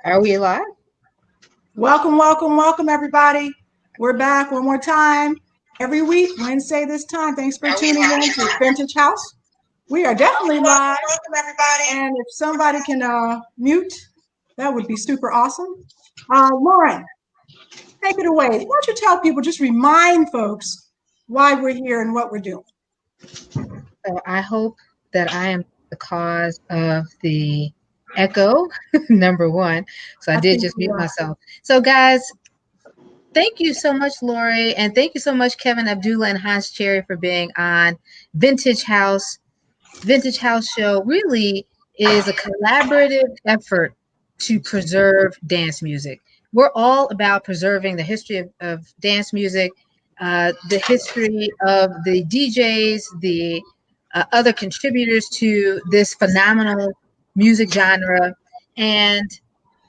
Are we live? Welcome, welcome, welcome, everybody. We're back one more time every week, Wednesday this time. Thanks for tuning in to Vintage House. We are definitely live. Welcome, everybody. And if somebody can mute, that would be super awesome. Lauren, take it away. Why don't you tell people, just remind folks why we're here and what we're doing. So I hope that I am the cause of the echo, number one. So I did just mute myself. So guys, thank you so much, Lori, and thank you so much, Kevin, Abdullah, and Hans Chery for being on Vintage House. Vintage House Show really is a collaborative effort to preserve dance music. We're all about preserving the history of dance music, the history of the DJs, the other contributors to this phenomenal music genre. And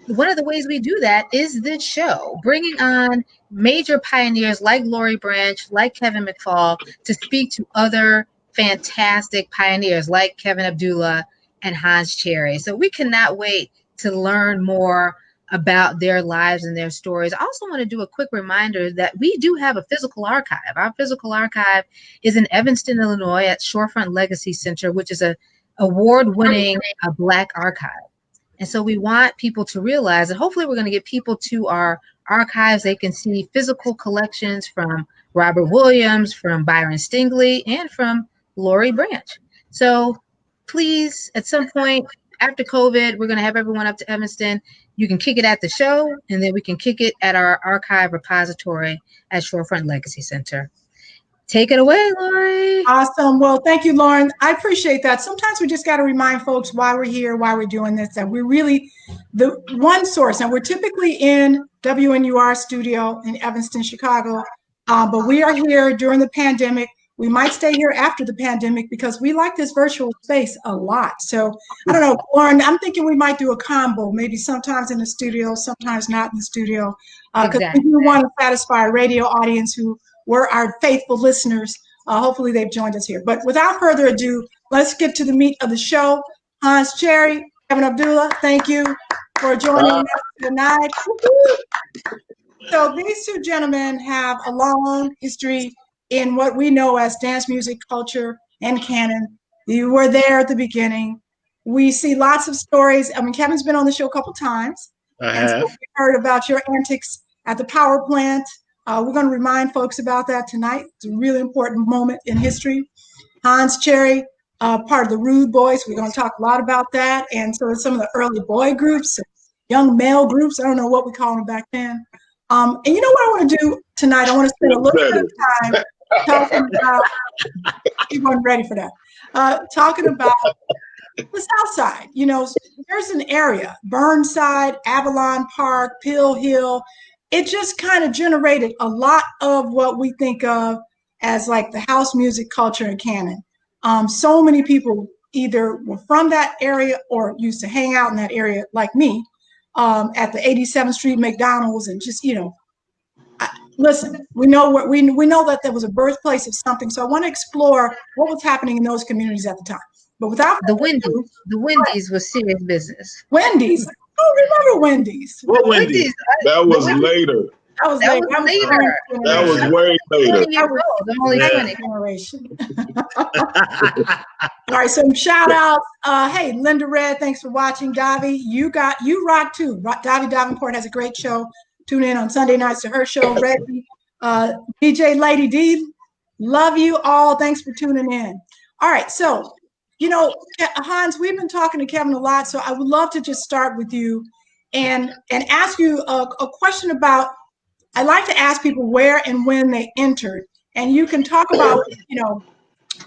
one of the ways we do that is this show, bringing on major pioneers like Lori Branch, like Kevin McFall, to speak to other fantastic pioneers like Kevin Abdullah and Hans Chery. So we cannot wait to learn more about their lives and their stories. I also want to do a quick reminder that we do have a physical archive. Our physical archive is in Evanston, Illinois at Shorefront Legacy Center, which is an award-winning Black archive. And so we want people to realize that hopefully we're going to get people to our archives. They can see physical collections from Robert Williams, from Byron Stingley, and from Lori Branch. So please, at some point after COVID, we're going to have everyone up to Evanston. You can kick it at the show, and then we can kick it at our archive repository at Shorefront Legacy Center. Take it away, Lori. Awesome. Well, thank you, Lauren. I appreciate that. Sometimes we just got to remind folks why we're here, why we're doing this, that we're really the one source. And we're typically in WNUR studio in Evanston, Chicago, but we are here during the pandemic. We might stay here after the pandemic because we like this virtual space a lot. So I don't know, Lauren, I'm thinking we might do a combo, maybe sometimes in the studio, sometimes not in the studio, because Exactly. we do want to satisfy a radio audience who were our faithful listeners. Hopefully they've joined us here. But without further ado, let's get to the meat of the show. Hans Chery, Kevin Abdullah, thank you for joining us tonight. So these two gentlemen have a long history in what we know as dance music culture and canon. You were there at the beginning. We see lots of stories. I mean, Kevin's been on the show a couple times. So we heard about your antics at the power plant. We're going to remind folks about that tonight. It's a really important moment in history. Hans Chery, part of the Rude Boys. We're going to talk a lot about that. And so some of the early boy groups, young male groups. I don't know what we called them back then. And you know what I want to do tonight? I want to spend a little bit of time talking about, you weren't ready for that, talking about the South Side. You know, there's an area, Burnside, Avalon Park, Pill Hill. It just kind of generated a lot of what we think of as like the house music culture and canon. So many people either were from that area or used to hang out in that area like me at the 87th Street McDonald's and just, you know, listen, we know that there was a birthplace of something. So I want to explore what was happening in those communities at the time. But without the Wendy's was serious business. Wendy's. I don't remember Wendy's. What Wendy's? That was later. That was later. That was way later. I'm only 20. Generation. All right, some shout outs. Hey, Linda Red, thanks for watching. Davi, you rock too. Davi Davenport has a great show. Tune in on Sunday nights to her show. Reggie, DJ Lady D, love you all. Thanks for tuning in. All right, so, you know, Hans, we've been talking to Kevin a lot, so I would love to just start with you and ask you a question about, I like to ask people where and when they entered, and you can talk about, you know,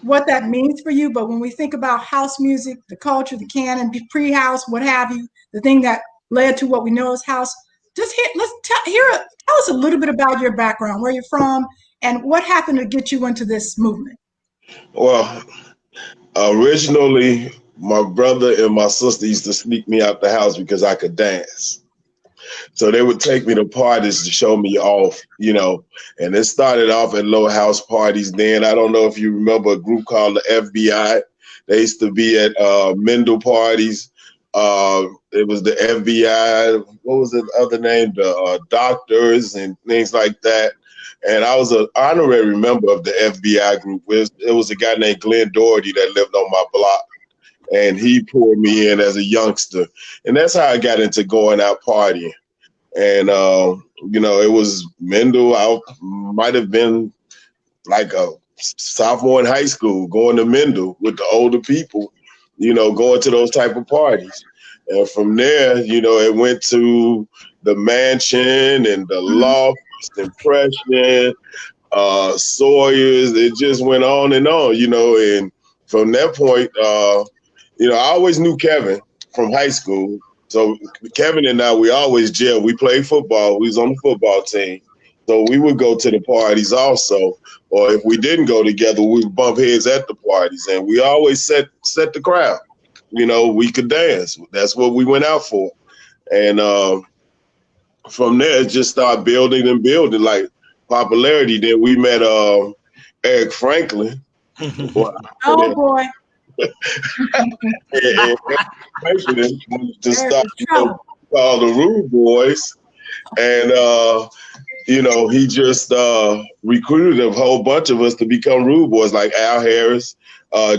what that means for you, but when we think about house music, the culture, the canon, pre-house, what have you, the thing that led to what we know as house, just tell us a little bit about your background, where you're from, and what happened to get you into this movement. Well, originally, my brother and my sister used to sneak me out the house because I could dance. So they would take me to parties to show me off, you know, and it started off at low house parties. Then I don't know if you remember a group called the FBI. They used to be at Mendel parties. It was the FBI. What was the other name? The doctors and things like that. And I was an honorary member of the FBI group. It was a guy named Glenn Doherty that lived on my block, and he pulled me in as a youngster, and that's how I got into going out partying. And it was Mendel. I might have been like a sophomore in high school, going to Mendel with the older people, going to those type of parties. And from there, it went to the Mansion and the Loft, Impression, Sawyer's. It just went on, and from that point, I always knew Kevin from high school. So Kevin and I, we always gelled. We played football. We was on the football team. So we would go to the parties also. Or if we didn't go together, we would bump heads at the parties. And we always set the crowd. We could dance. That's what we went out for. And from there, it just started building and building, like popularity. Then we met Eric Franklin. Oh, boy. and to start call the Rude Boys, and he just recruited a whole bunch of us to become Rude Boys, like Al Harris,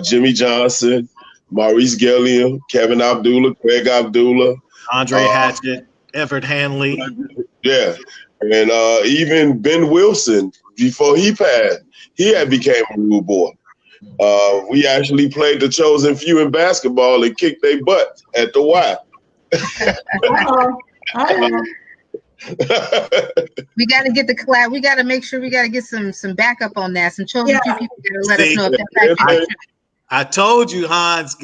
Jimmy Johnson, Maurice Gilliam, Kevin Abdullah, Craig Abdullah, Andre Hatchett, Everett Hanley, yeah, and even Ben Wilson before he passed, he had became a Rude Boy. We actually played the Chosen Few in basketball and kicked their butt at the Y. We got to get the collab. We got to make sure we got to get some backup on that. Some Chosen Few people got to let us know if that's actually true. I told you Hans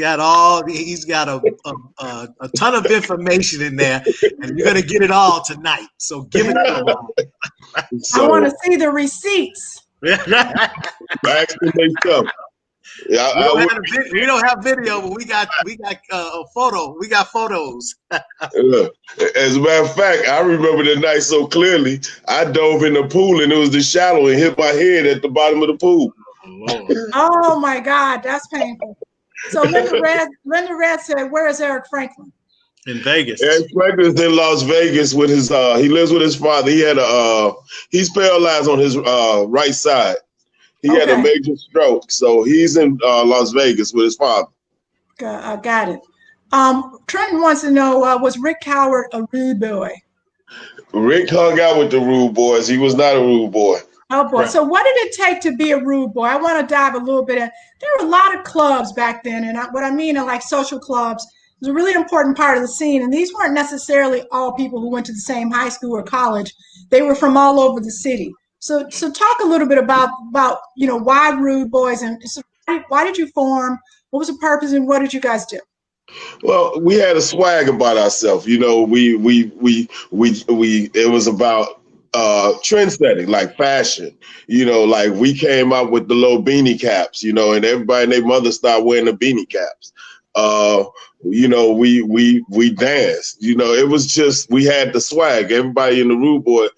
he's got a ton of information in there, and you're going to get it all tonight. So give it to him. I want to see the receipts. Actually, they stuff. Yeah, we don't have video, but we got a photo. We got photos. As a matter of fact, I remember the night so clearly. I dove in the pool and it was the shallow and hit my head at the bottom of the pool. Oh my God, that's painful. So Linda Red said, "Where is Eric Franklin?" In Vegas. Eric Franklin's in Las Vegas with his. He lives with his father. He had he's paralyzed on his right side. He had a major stroke, so he's in Las Vegas with his father. Got it. Trenton wants to know, was Rick Howard a rude boy? Rick hung out with the Rude Boys. He was not a rude boy. Oh, boy. Right. So what did it take to be a rude boy? I want to dive a little bit in. There were a lot of clubs back then, and what I mean are like social clubs. It was a really important part of the scene, and these weren't necessarily all people who went to the same high school or college. They were from all over the city. So talk a little bit about why Rude Boys, and why did you form? What was the purpose, and what did you guys do? Well, we had a swag about ourselves. We it was about trend setting, like fashion. Like we came out with the little beanie caps, and everybody and their mother started wearing the beanie caps. We danced. It was just, we had the swag. Everybody in the Rude Boy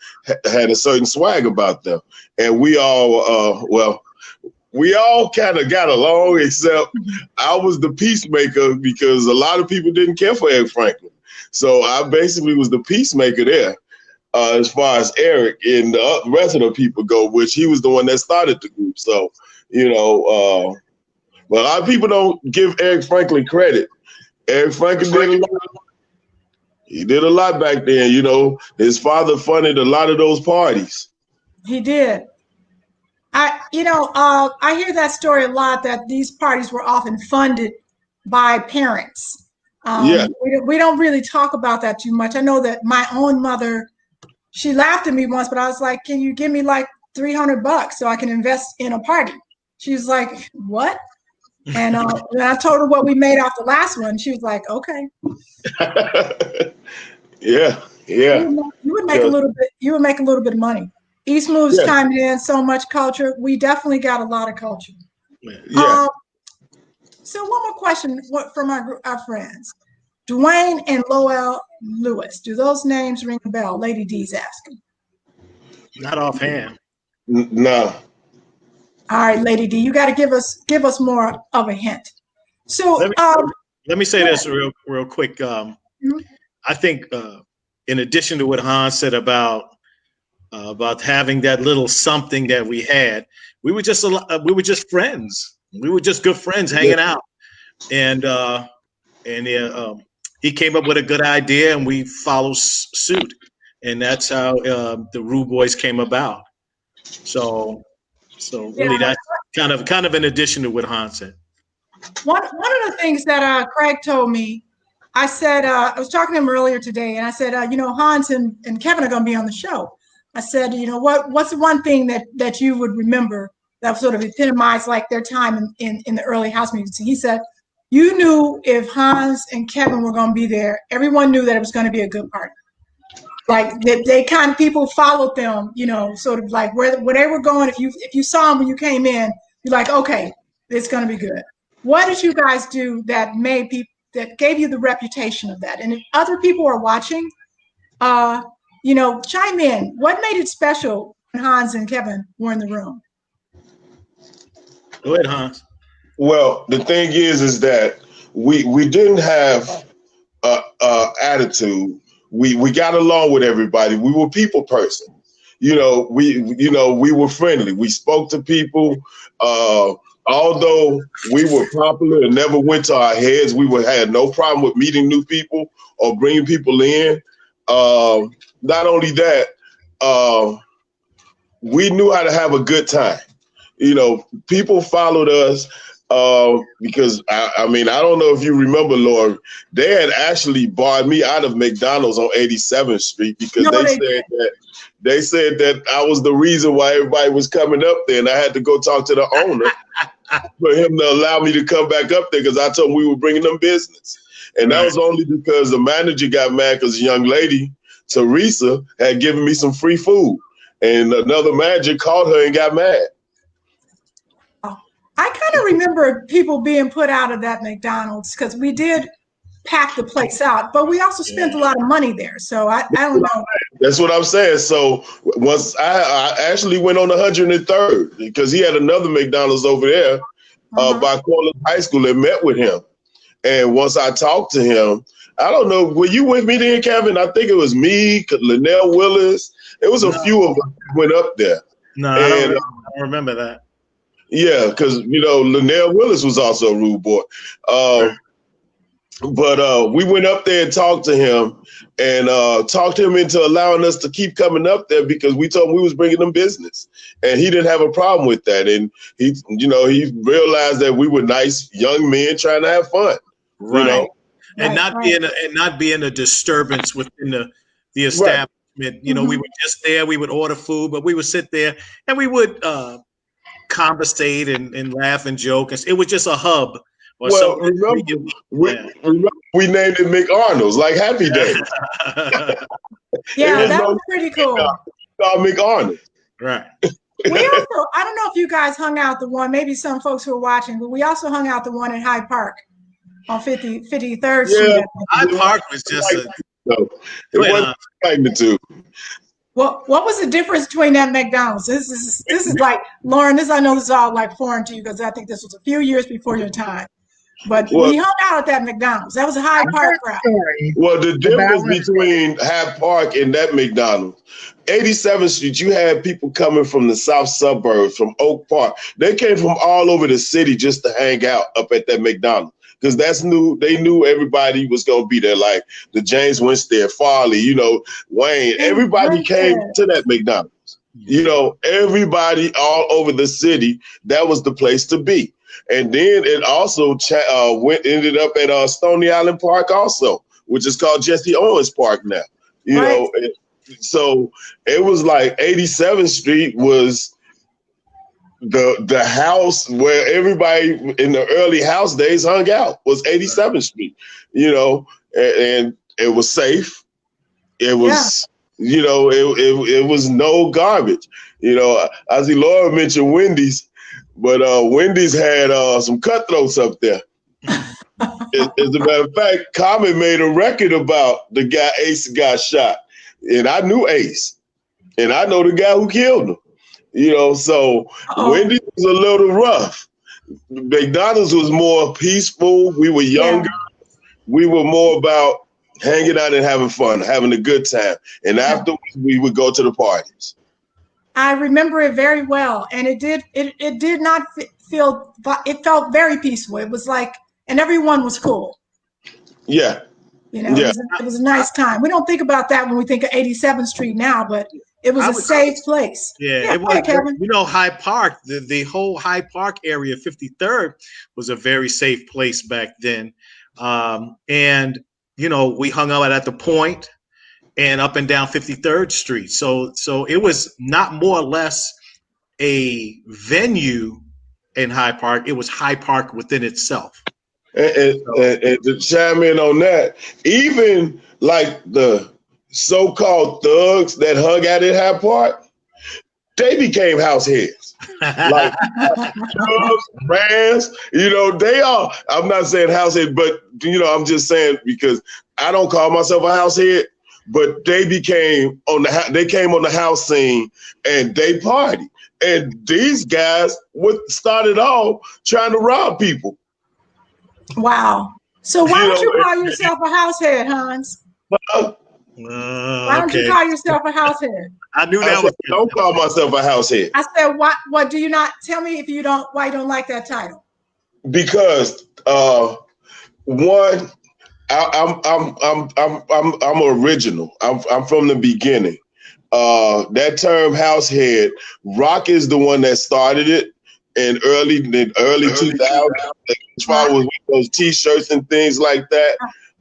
had a certain swag about them, and we all kind of got along, except I was the peacemaker because a lot of people didn't care for Eric Franklin. So I basically was the peacemaker there as far as Eric and the rest of the people go, which he was the one that started the group. So, but a lot of people don't give Eric Franklin credit. Eric Franklin did a lot. He did a lot back then. His father funded a lot of those parties. He did. I hear that story a lot, that these parties were often funded by parents. We don't really talk about that too much. I know that my own mother, she laughed at me once, but I was like, "Can you give me like $300 so I can invest in a party?" She's like, "What?" And I told her what we made off the last one. She was like, "Okay." Yeah. You would make a little bit. You would make a little bit of money. East Moves chiming in, so much culture. We definitely got a lot of culture. Yeah. So one more question from our friends. Dwayne and Lowell Lewis. Do those names ring a bell? Lady D's asking. Not offhand. No. All right, Lady D, you got to give us more of a hint. So Let me say this real quick. I think in addition to what Hans said about having that little something that we had, we were just friends. We were just good friends hanging out, and he came up with a good idea, and we followed suit, and that's how the Rude Boys came about. So really, that's kind of in addition to what Hans said. One of the things that Craig told me, I said, I was talking to him earlier today, and I said, Hans and Kevin are going to be on the show. I said, what's the one thing that you would remember that sort of epitomized like their time in the early house music? He said, you knew if Hans and Kevin were going to be there, everyone knew that it was going to be a good party. Like they kind of, people followed them, sort of like where they were going. If you saw them when you came in, you're like, okay, it's going to be good. What did you guys do that made people, that gave you the reputation of that? And if other people are watching, chime in. What made it special when Hans and Kevin were in the room? Go ahead, Hans. Well, the thing is that we didn't have attitude. We got along with everybody. We were people person. We were friendly. We spoke to people. Although we were popular and never went to our heads, had no problem with meeting new people or bringing people in. Not only that, we knew how to have a good time. People followed us because I don't know if you remember, Laura, they had actually barred me out of McDonald's on 87th Street because they said that I was the reason why everybody was coming up there, and I had to go talk to the owner for him to allow me to come back up there because I told him we were bringing them business. And that was only because the manager got mad because a young lady, Teresa, had given me some free food. And another manager called her and got mad. I kind of remember people being put out of that McDonald's because we did pack the place out, but we also spent a lot of money there. So I don't know. That's what I'm saying. So once I actually went on 103rd because he had another McDonald's over there by Corliss High School and met with him. And once I talked to him, I don't know, were you with me then, Kevin? I think it was me, Linnell Willis. It was a few of us that went up there. No, I don't remember that. Yeah, because, Linnell Willis was also a rude boy. But we went up there and talked to him and talked him into allowing us to keep coming up there because we told him we was bringing them business. And he didn't have a problem with that. And he realized that we were nice young men trying to have fun. Right. And not being a disturbance within the establishment. Right. We were just there. We would order food, but we would sit there and we would conversate and laugh and joke. It was just a hub. Remember, we named it McArnold's, like Happy Day. Yeah, that was pretty cool. Called McArnold. Right. We also, I don't know if you guys hung out the one, maybe some folks who are watching, but we also hung out the one in Hyde Park on 53rd Street. Yeah, Hyde Park was just it wasn't magnitude. What was the difference between that McDonald's? This is like, Lauren, I know this is all like foreign to you because I think this was a few years before your time. But we hung out at that McDonald's. That was a Hyde Park crowd. Well, the difference between Hyde Park and that McDonald's, 87th Street, you had people coming from the south suburbs, from Oak Park. They came from all over the city just to hang out up at that McDonald's. Because they knew everybody was going to be there, like the James Winstead, Farley, Wayne. Everybody came to that McDonald's. Everybody all over the city, that was the place to be. And then it also ended up at Stony Island Park also, which is called Jesse Owens Park now. So it was like 87th Street was the house where everybody in the early house days hung out, was 87th Street, and it was safe. It was, it was no garbage. I see Laura mentioned Wendy's, but Wendy's had some cutthroats up there. As a matter of fact, Common made a record about the guy Ace got shot. And I knew Ace. And I know the guy who killed him. So Wendy's was a little rough. McDonald's was more peaceful. We were younger. we were more about hanging out and having fun, having a good time. And afterwards, we would go to the parties. I remember it very well, and it did not feel. It felt very peaceful. It was like, and everyone was cool. Yeah. You know, it was a nice time. We don't think about that when we think of 87th Street now, but it was a safe place. Yeah, it was. Kevin. You know, Hyde Park, the whole Hyde Park area, 53rd, was a very safe place back then. And, you know, we hung out at the Point and up and down 53rd Street. So it was not more or less a venue in Hyde Park. It was Hyde Park within itself. And to chime in on that, even like the so-called thugs that hung out at Hyde Park, they became house heads. Like thugs, brands, you know, they are. I'm not saying house head, but you know, I'm just saying because I don't call myself a house head, but they came on the house scene and they party. And these guys started off trying to rob people. Wow. So why don't you call yourself a househead, Hans? Why don't you call yourself a househead? I knew that was. Don't call myself a househead. I said, what do you not tell me why you don't like that title? Because one, I'm original. I'm from the beginning. That term househead, rock is the one that started it. In early 2000s, as far as those T-shirts and things like that.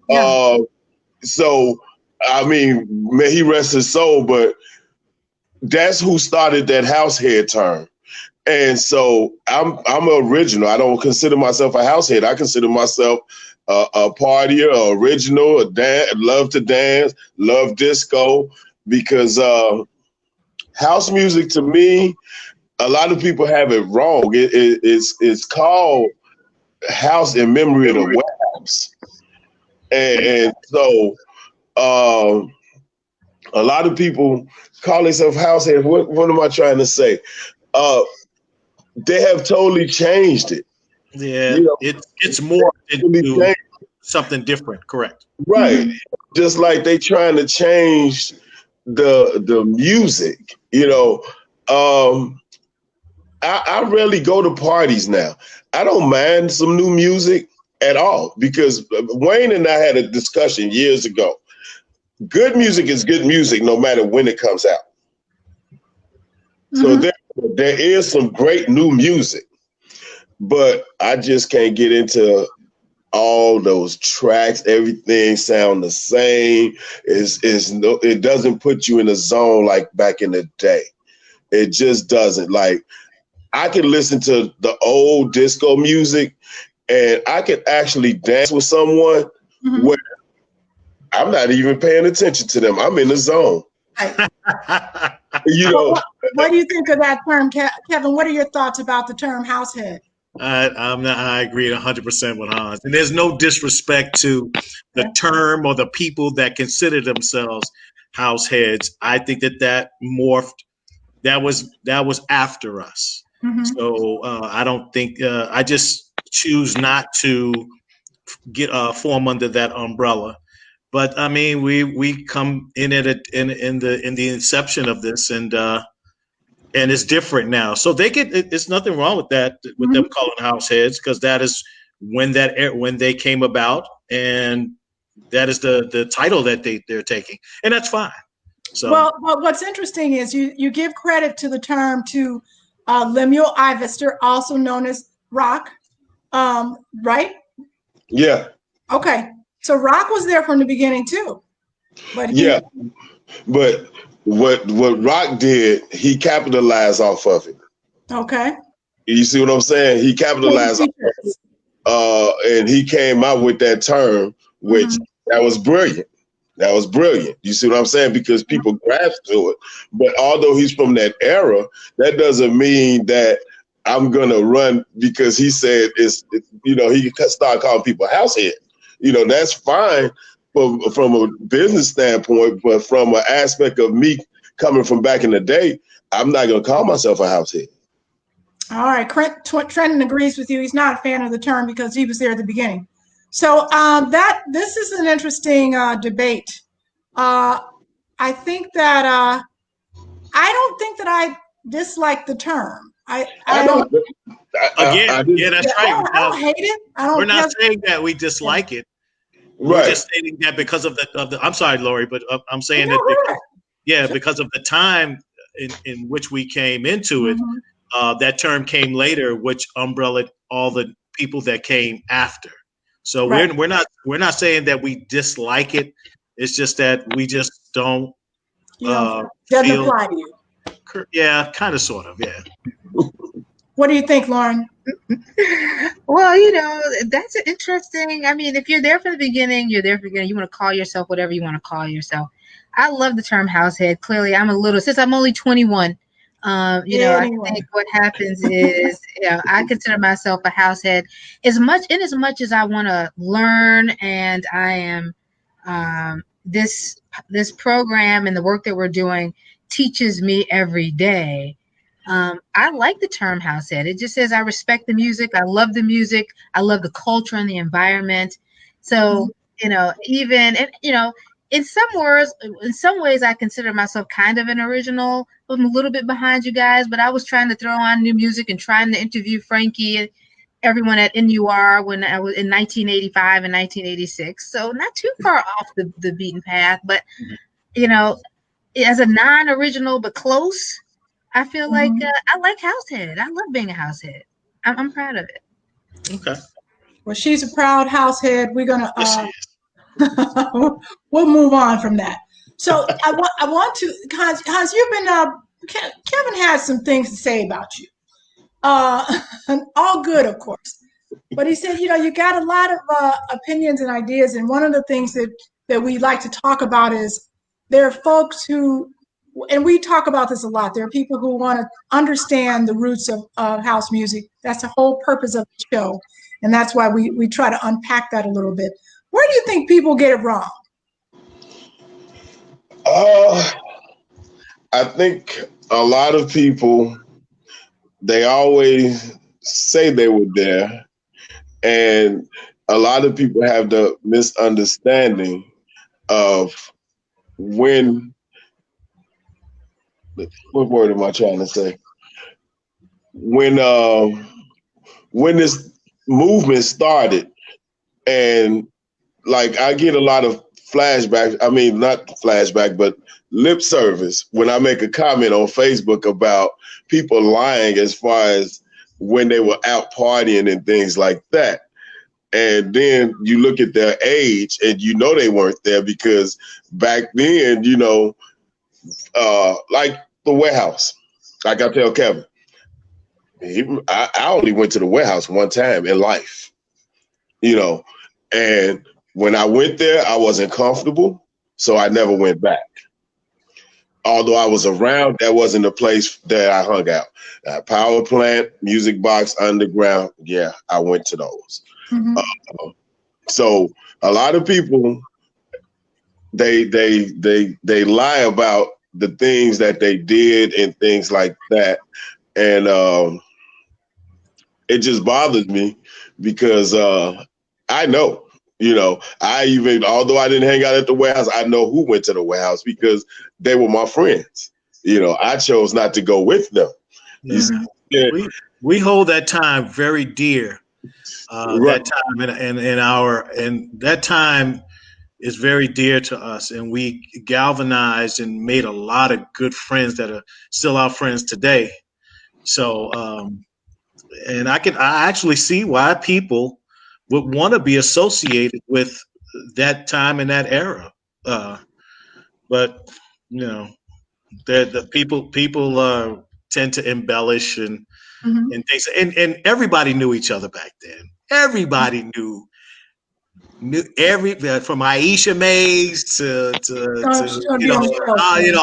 Yeah. So, I mean, may he rest his soul, but that's who started that househead term. And so I'm original. I don't consider myself a househead. I consider myself a partier, a original, love to dance, love disco, because house music to me, a lot of people have it wrong. It's called house in memory of the Webs. And so a lot of people call themselves househeads. What am I trying to say? They have totally changed it. Yeah, you know, it's more into something different, correct. Right. Mm-hmm. Just like they trying to change the music, you know. I rarely go to parties now. I don't mind some new music at all because Wayne and I had a discussion years ago. Good music is good music no matter when it comes out. Mm-hmm. So there is some great new music, but I just can't get into all those tracks. Everything sound the same. It doesn't put you in a zone like back in the day. It just doesn't. Like, I can listen to the old disco music and I can actually dance with someone mm-hmm. where I'm not even paying attention to them. I'm in the zone. Right. You know. What do you think of that term, Kevin? What are your thoughts about the term househead? I agree 100% with Hans. And there's no disrespect to the term or the people that consider themselves househeads. I think that morphed. That was after us. Mm-hmm. So I don't think I just choose not to get form under that umbrella. But I mean, we come in at it in the inception of this, and it's different now. So it's nothing wrong with that, with mm-hmm. them calling househeads, because that is when they came about, and that is the title that they're taking, and that's fine. So well, what's interesting is you give credit to the term to Lemuel Ivester, also known as Rock, right? Yeah. Okay. So Rock was there from the beginning too. But but what Rock did, he capitalized off of it. Okay. You see what I'm saying? He capitalized off of it. And he came out with that term, which mm-hmm. that was brilliant. That was brilliant. You see what I'm saying? Because people grasped to it. But although he's from that era, that doesn't mean that I'm going to run because he said he started calling people househead. You know, that's fine from a business standpoint, but from an aspect of me coming from back in the day, I'm not going to call myself a househead. All right. Trenton agrees with you. He's not a fan of the term because he was there at the beginning. So this is an interesting debate. I think that I don't think that I dislike the term. I I don't. Again, yeah, that's right. I don't hate it. I don't. We're not saying that we dislike it. We're Right. just stating that because of the. I'm sorry, Lori, but I'm saying that because of the time in which we came into it, that term came later, which umbrellaed all the people that came after. So we're not saying that we dislike it. It's just that we just don't doesn't feel. apply to you. Yeah, kind of, sort of, yeah. What do you think, Lauren? Well, that's interesting. I mean, if you're there from the beginning, you're there from the beginning. You want to call yourself whatever you want to call yourself. I love the term househead. Clearly, since I'm only 21, I think what happens is, I consider myself a househead as much as I want to learn, and I am this program and the work that we're doing teaches me every day. I like the term househead. It just says I respect the music. I love the music. I love the culture and the environment. So, even, in some ways, I consider myself kind of an original. I'm a little bit behind you guys, but I was trying to throw on new music and trying to interview Frankie and everyone at NUR when I was in 1985 and 1986. So not too far off the beaten path, but, as a non-original but close, I feel like I like househead. I love being a househead. I'm proud of it. Okay. Well, she's a proud househead. We're gonna we'll move on from that. So I want to, Hans, you've been Kevin has some things to say about you. All good, of course. But he said, you got a lot of opinions and ideas, and one of the things that we like to talk about is there are folks who, and we talk about this a lot, there are people who want to understand the roots of house music. That's the whole purpose of the show, and that's why we try to unpack that a little bit. Where do you think people get it wrong? I think a lot of people, they always say they were there, and a lot of people have the misunderstanding of what word am I trying to say? When this movement started, and like I get a lot of flashbacks. I mean, not flashback, but lip service when I make a comment on Facebook about people lying as far as when they were out partying and things like that. And then you look at their age and they weren't there, because back then, like the warehouse, like I tell Kevin, I only went to the warehouse one time in life, and when I went there, I wasn't comfortable, so I never went back. Although I was around, that wasn't the place that I hung out. Power Plant, Music Box, Underground, yeah, I went to those. So a lot of people, they lie about the things that they did and things like that, and it just bothers me because I know. Although I didn't hang out at the warehouse, I know who went to the warehouse because they were my friends. I chose not to go with them. Yeah. We hold that time very dear. Right. That time and that time is very dear to us, and we galvanized and made a lot of good friends that are still our friends today. So, and I actually see why people would want to be associated with that time and that era. But the people tend to embellish and things, and everybody knew each other back then. Everybody knew from Aisha Mays to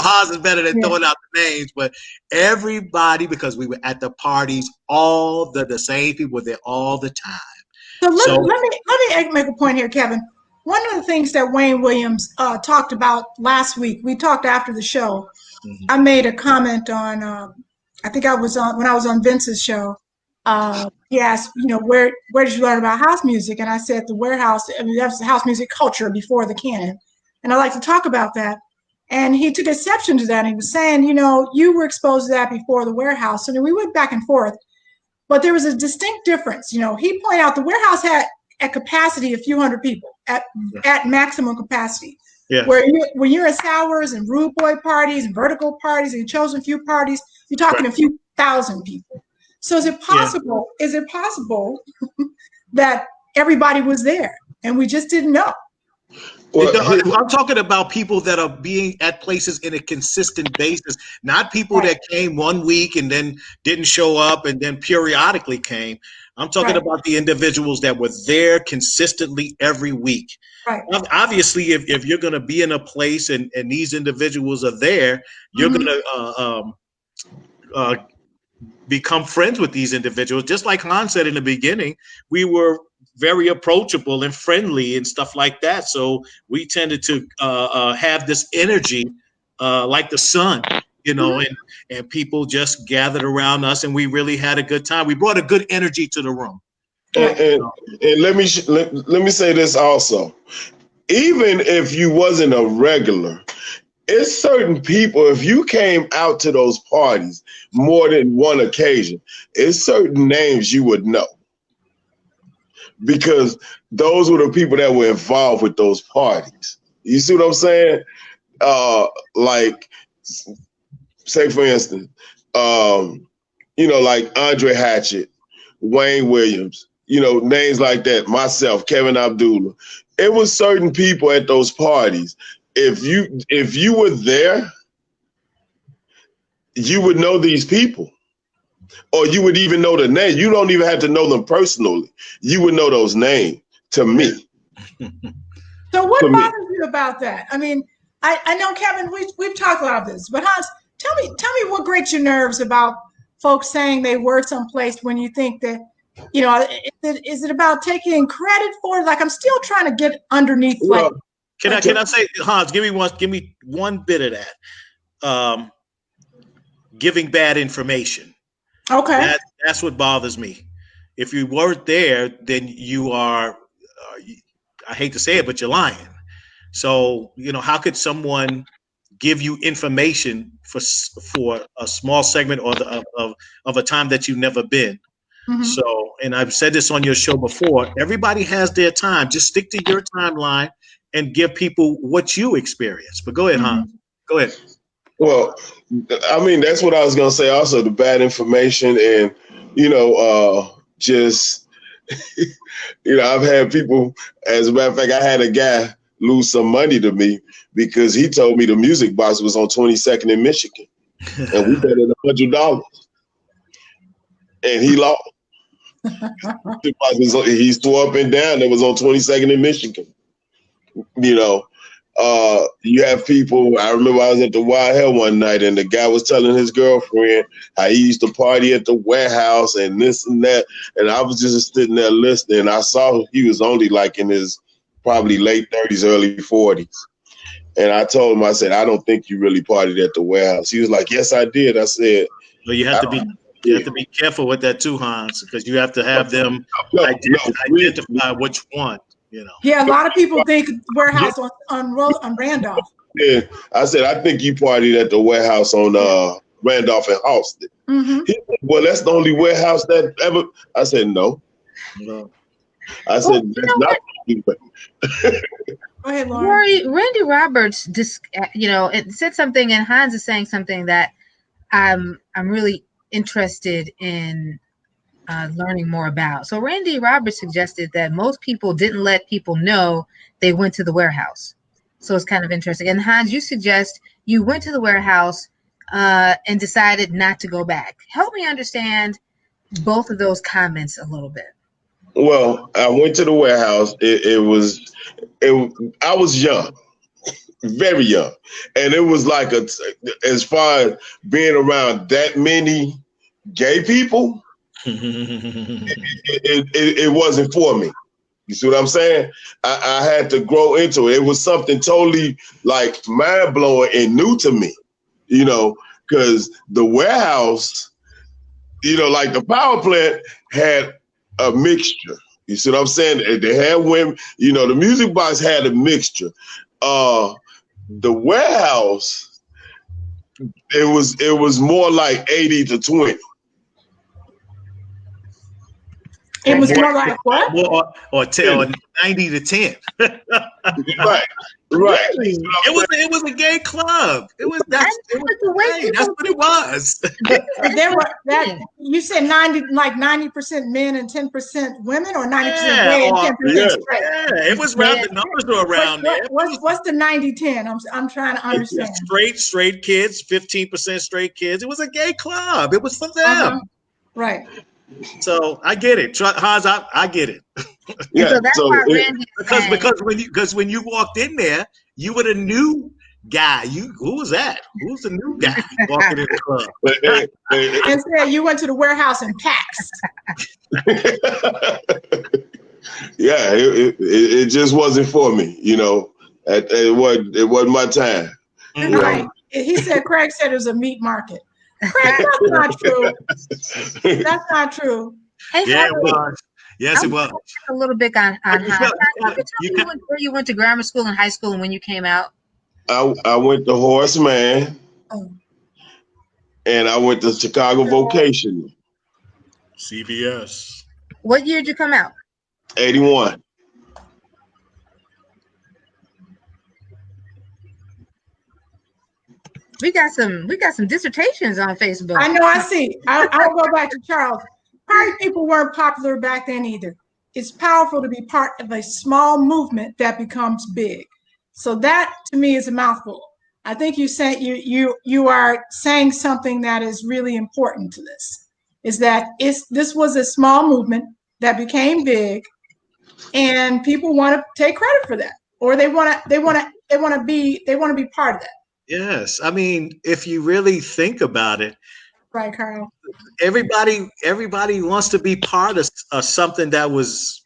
Haas is better than throwing out the names, but everybody, because we were at the parties, all the same people were there all the time. So let me make a point here, Kevin. One of the things that Wayne Williams talked about last week, we talked after the show. I made a comment on, I think I was on when I was on Vince's show, he asked, where did you learn about house music? And I said the warehouse. I mean, that was the house music culture before the canon, and I like to talk about that. And he took exception to that. And he was saying, you were exposed to that before the warehouse. And then we went back and forth, but there was a distinct difference. He pointed out the warehouse had at capacity a few hundred people at maximum capacity. Yeah. When you're at Sours and Rude Boy parties and Vertical parties and Chosen Few parties, you're talking a few thousand people. So is it possible? Yeah. Is it possible that everybody was there and we just didn't know? Well, I'm talking about people that are being at places in a consistent basis, not people that came 1 week and then didn't show up and then periodically came. I'm talking about the individuals that were there consistently every week. Right. Obviously, if you're going to be in a place and these individuals are there, you're going to become friends with these individuals. Just like Han said in the beginning, we were very approachable and friendly and stuff like that. So we tended to have this energy like the sun, and people just gathered around us and we really had a good time. We brought a good energy to the room. And let me say this also. Even if you wasn't a regular, it's certain people, if you came out to those parties more than one occasion, it's certain names you would know. Because those were the people that were involved with those parties. You see what I'm saying? Like, say for instance, like Andre Hatchett, Wayne Williams, names like that, myself, Kevin Abdullah. It was certain people at those parties. If you were there, you would know these people. Or you would even know the name. You don't even have to know them personally. You would know those names, to me. So what bothers you about that? I mean, I know, Kevin, we've talked about this, but Hans, tell me what grates your nerves about folks saying they were someplace when you think that, is it about taking credit for it? Like, I'm still trying to get underneath. Well, can I say, Hans, give me one bit of that. Giving bad information. Okay. That's what bothers me. If you weren't there, then you are, I hate to say it, but you're lying. So, how could someone give you information for a small segment of a time that you've never been? Mm-hmm. So, and I've said this on your show before, everybody has their time. Just stick to your timeline and give people what you experience. But go ahead, Hans. Go ahead. Well, I mean, that's what I was going to say also, the bad information and, just, I've had people, as a matter of fact, I had a guy lose some money to me because he told me the Music Box was on 22nd in Michigan and we bet it $100 and he lost. He swore up and down that was on 22nd in Michigan. You have people, I remember I was at the Wild Hell one night and the guy was telling his girlfriend how he used to party at the warehouse and this and that. And I was just sitting there listening. And I saw he was only like in his probably late 30s, early 40s. And I told him, I said, I don't think you really partied at the warehouse. He was like, yes, I did. I said, well, you have to be careful with that too, Hans, because you have to have them identify which one. Yeah, a lot of people think warehouse on Randolph. Yeah, I said, I think you partied at the warehouse on Randolph and Halsted. Mm-hmm. He said, well, that's the only warehouse that ever. I said, no. I said, that's not. Go ahead, Lauren. Randy Roberts, it said something, and Hans is saying something that I'm really interested in learning more about. So Randy Roberts suggested that most people didn't let people know they went to the warehouse. So it's kind of interesting. And Hans, you suggest you went to the warehouse and decided not to go back. Help me understand both of those comments a little bit. Well, I went to the warehouse. I was young, very young. And it was like, as far as being around that many gay people, it wasn't for me. You see what I'm saying? I had to grow into it. It was something totally like mind blowing and new to me, because the warehouse like the power plant had a mixture. You see what I'm saying? They had women, the music box had a mixture. The warehouse, it was more like 80 to 20. It was more like what? Or tell 90 to 10. Right. Really? It was a gay club. That's what it was. There were you said 90% men and 10% women, or 90% gay and 10% straight. Yeah, it was around, the numbers were around there. What's the 90-10? I'm trying to understand. Straight kids, 15% straight kids. It was a gay club. It was for them. Right. So I get it, Hans. I get it. Yeah. So that's why Randy because when you walked in there, you were the new guy. Who was that? Who's the new guy walking in the club? And said you went to the warehouse in packs. Yeah, it just wasn't for me. It wasn't my time. Right. He said Craig said it was a meat market. Craig, that's not true. That's not true. Hey, yeah, it was. Yes, it was. A little bit on Hans. Where you went to grammar school and high school and when you came out? I went to Horace Mann, and I went to Chicago Vocational. CBS. What year did you come out? 81. We got some dissertations on Facebook. I know, I see. I'll go back to Charles. Party people weren't popular back then either. It's powerful to be part of a small movement that becomes big. So that to me is a mouthful. I think you are saying something that is really important to this. Is that this was a small movement that became big, and people want to take credit for that, or they want to be part of that. Yes, I mean, if you really think about it, right, Carl. Everybody wants to be part of something that was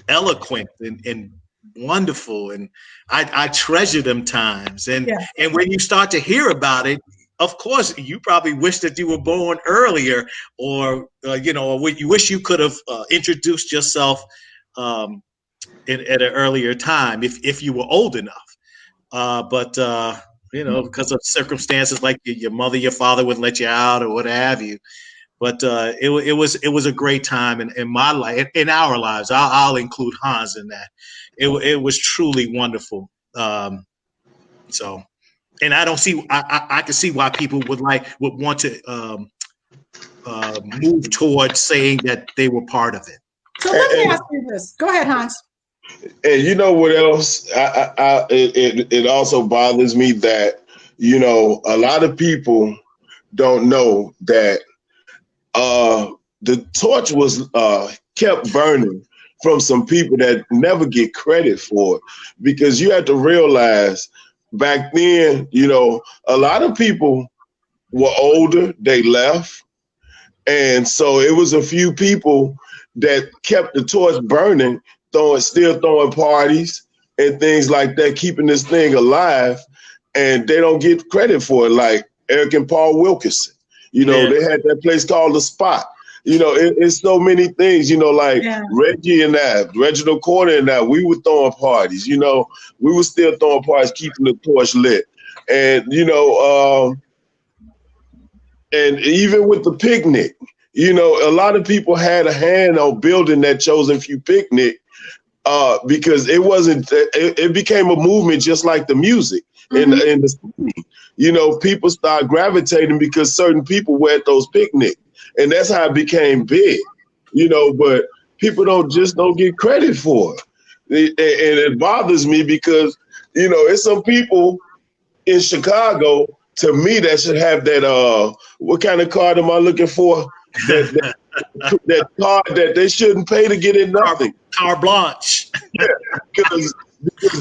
eloquent and wonderful, and I treasure them times. And when you start to hear about it, of course, you probably wish that you were born earlier, or you wish you could have introduced yourself at an earlier time if you were old enough. But because of circumstances like your mother, your father wouldn't let you out or what have you. But it was a great time in my life, in our lives. I'll include Hans in that. It was truly wonderful. So, and I don't see. I can see why people would want to move towards saying that they were part of it. So let me ask you this. Go ahead, Hans. And you know what else? It also bothers me that a lot of people don't know that the torch was kept burning from some people that never get credit for it, because you have to realize back then, a lot of people were older, they left, and so it was a few people that kept the torch burning, still throwing parties and things like that, keeping this thing alive, and they don't get credit for it. Like Eric and Paul Wilkerson, they had that place called The Spot. It's so many things, Reggie and that, Reginald Corner and that, we were throwing parties, we were still throwing parties, keeping the torch lit. And, and even with the picnic, a lot of people had a hand on building that Chosen Few picnic, because it became a movement just like the music and the singing. People start gravitating because certain people were at those picnics, and that's how it became big, but people don't get credit for it. And it bothers me because, it's some people in Chicago, to me, that should have that, what kind of card am I looking for? That card that they shouldn't pay to get in nothing. Carte blanche. Because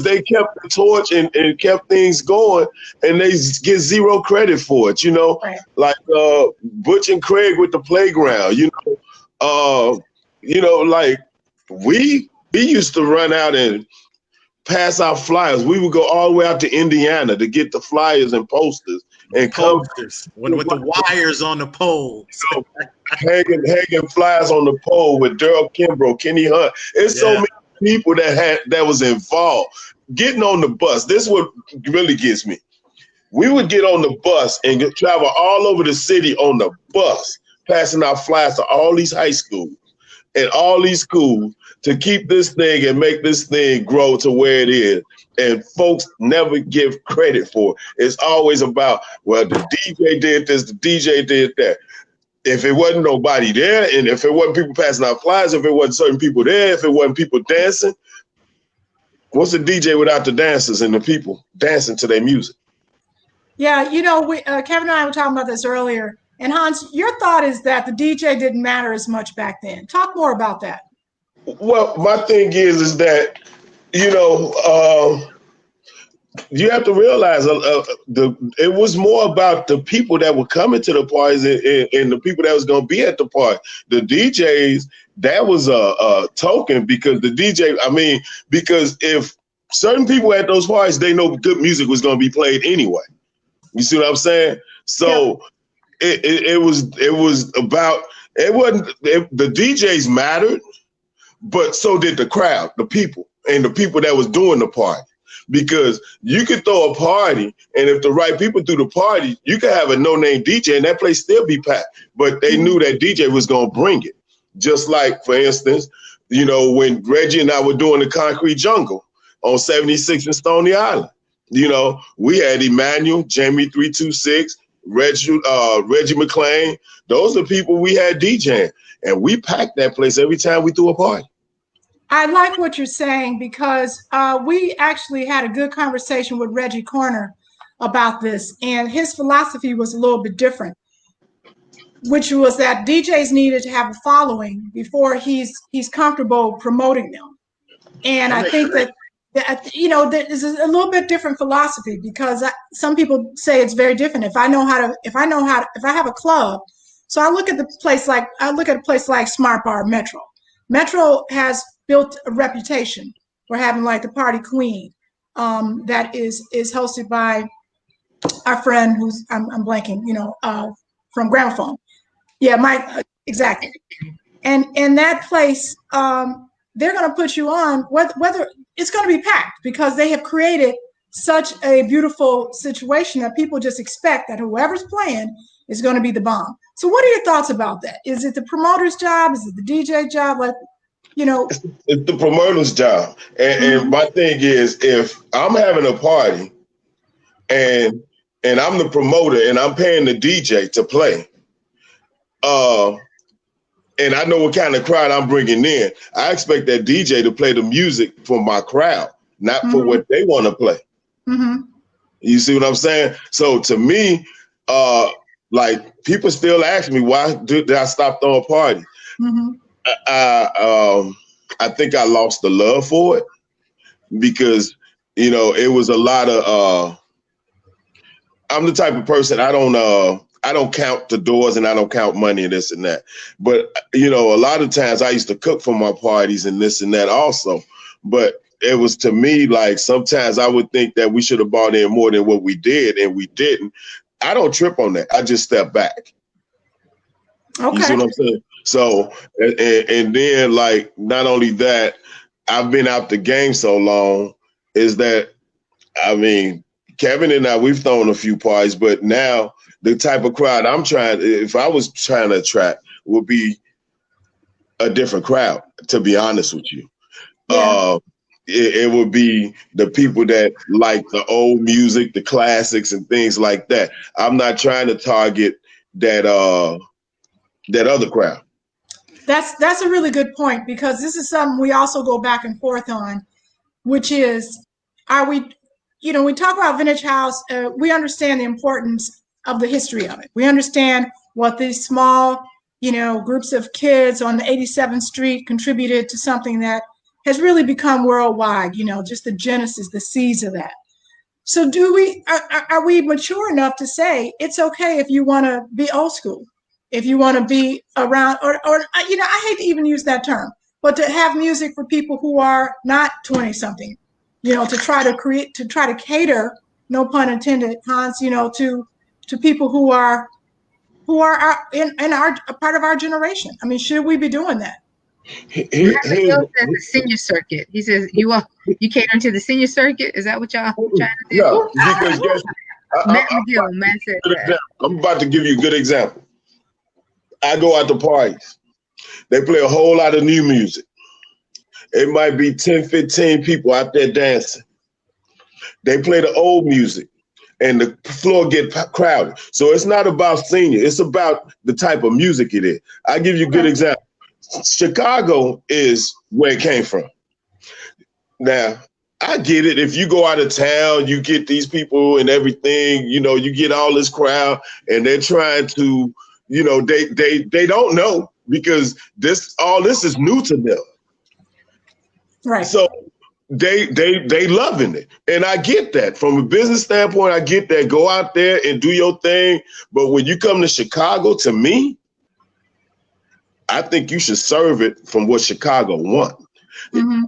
they kept the torch and kept things going, and they get zero credit for it. Right. Like Butch and Craig with the playground. Like we used to run out and pass out flyers. We would go all the way out to Indiana to get the flyers and posters and posters with the wires on the poles. hanging flyers on the pole with Daryl Kimbrough, Kenny Hunt. It's so many people that was involved. Getting on the bus, this is what really gets me. We would get on the bus and travel all over the city on the bus, passing out flyers to all these high schools and all these schools to keep this thing and make this thing grow to where it is. And folks never give credit for it. It's always about, well, the DJ did this, the DJ did that. If it wasn't nobody there, and if it wasn't people passing out flyers, if it wasn't certain people there, if it wasn't people dancing, what's a DJ without the dancers and the people dancing to their music? Yeah, you know, Kevin and I were talking about this earlier. And Hans, your thought is that the DJ didn't matter as much back then. Talk more about that. Well, my thing is that, you know, you have to realize it was more about the people that were coming to the parties and the people that was going to be at the party. The DJs, that was a token, because the DJ, I mean, because if certain people at those parties, they know good music was going to be played anyway. You see what I'm saying? So it was about, it wasn't, the DJs mattered, but so did the crowd, the people, and the people that was doing the party. Because you could throw a party, and if the right people threw the party, you could have a no-name DJ and that place still be packed. But they knew that DJ was going to bring it. Just like, for instance, you know, when Reggie and I were doing the Concrete Jungle on 76 in Stony Island, you know, we had Emmanuel, Jamie 326, Reggie McLean. Those are people we had DJing, and we packed that place every time we threw a party. I like what you're saying, because we actually had a good conversation with Reggie Corner about this, and his philosophy was a little bit different, which was that DJs needed to have a following before he's comfortable promoting them. And I think that you know, there is a little bit different philosophy, because some people say it's very different. If I have a club, so I look at a place like Smart Bar Metro. Metro has built a reputation for having like the party queen, that is hosted by our friend who's I'm blanking, you know, from Gramophone. Yeah, Mike, exactly. And that place, they're going to put you on whether it's going to be packed, because they have created such a beautiful situation that people just expect that whoever's playing is going to be the bomb. So what are your thoughts about that? Is it the promoter's job? Is it the DJ job? Like, you know, it's the promoter's job. And my thing is, if I'm having a party and I'm the promoter and I'm paying the DJ to play, and I know what kind of crowd I'm bringing in, I expect that DJ to play the music for my crowd, not for what they want to play. You see what I'm saying? So to me, like, people still ask me, why did I stop throwing parties? I think I lost the love for it, because, you know, it was a lot of, I'm the type of person, I don't count the doors and I don't count money and this and that. But, you know, a lot of times I used to cook for my parties and this and that also. But it was, to me, like, sometimes I would think that we should have bought in more than what we did, and we didn't. I don't trip on that. I just step back. Okay. You see what I'm saying? So, and then, like, not only that, I've been out the game so long, is that, I mean, Kevin and I, we've thrown a few parties, but now the type of crowd if I was trying to attract, would be a different crowd, to be honest with you. Yeah. It would be the people that like the old music, the classics and things like that. I'm not trying to target that other crowd. That's a really good point, because this is something we also go back and forth on, which is, are we, you know, we talk about Vintage House, we understand the importance of the history of it. We understand what these small, you know, groups of kids on the 87th Street contributed to something that has really become worldwide, you know, just the genesis, the seeds of that. So are we mature enough to say it's okay if you want to be old school, if you want to be around, or you know, I hate to even use that term, but to have music for people who are not 20 something, to try to cater, no pun intended, Hans, to people who are in our a part of our generation. I mean, should we be doing that? Master Bill says the senior circuit. He says you cater to the senior circuit. Is that what y'all trying to do? No, because guess, Matt said that. I'm about to give you a good example. I go out to parties. They play a whole lot of new music. It might be 10, 15 people out there dancing. They play the old music and the floor get crowded. So it's not about senior. It's about the type of music it is. I'll give you a good example. Chicago is where it came from. Now, I get it. If you go out of town, you get these people and everything, you get all this crowd and they're trying to, they don't know because all this is new to them. Right. So they loving it. And I get that. From a business standpoint, I get that. Go out there and do your thing. But when you come to Chicago, to me, I think you should serve it from what Chicago wants. Mm-hmm.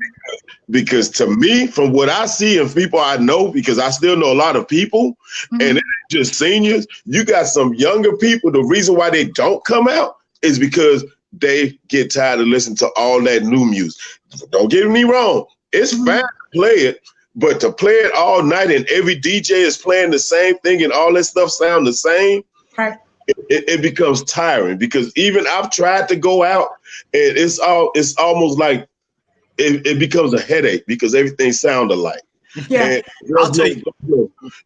Because to me, from what I see and people I know, because I still know a lot of people, and it ain't just seniors, you got some younger people. The reason why they don't come out is because they get tired of listening to all that new music. Don't get me wrong. It's fine to play it, but to play it all night and every DJ is playing the same thing and all that stuff sound the same, right? It becomes tiring because even I've tried to go out and it's almost like it becomes a headache because everything sounds alike. Yeah.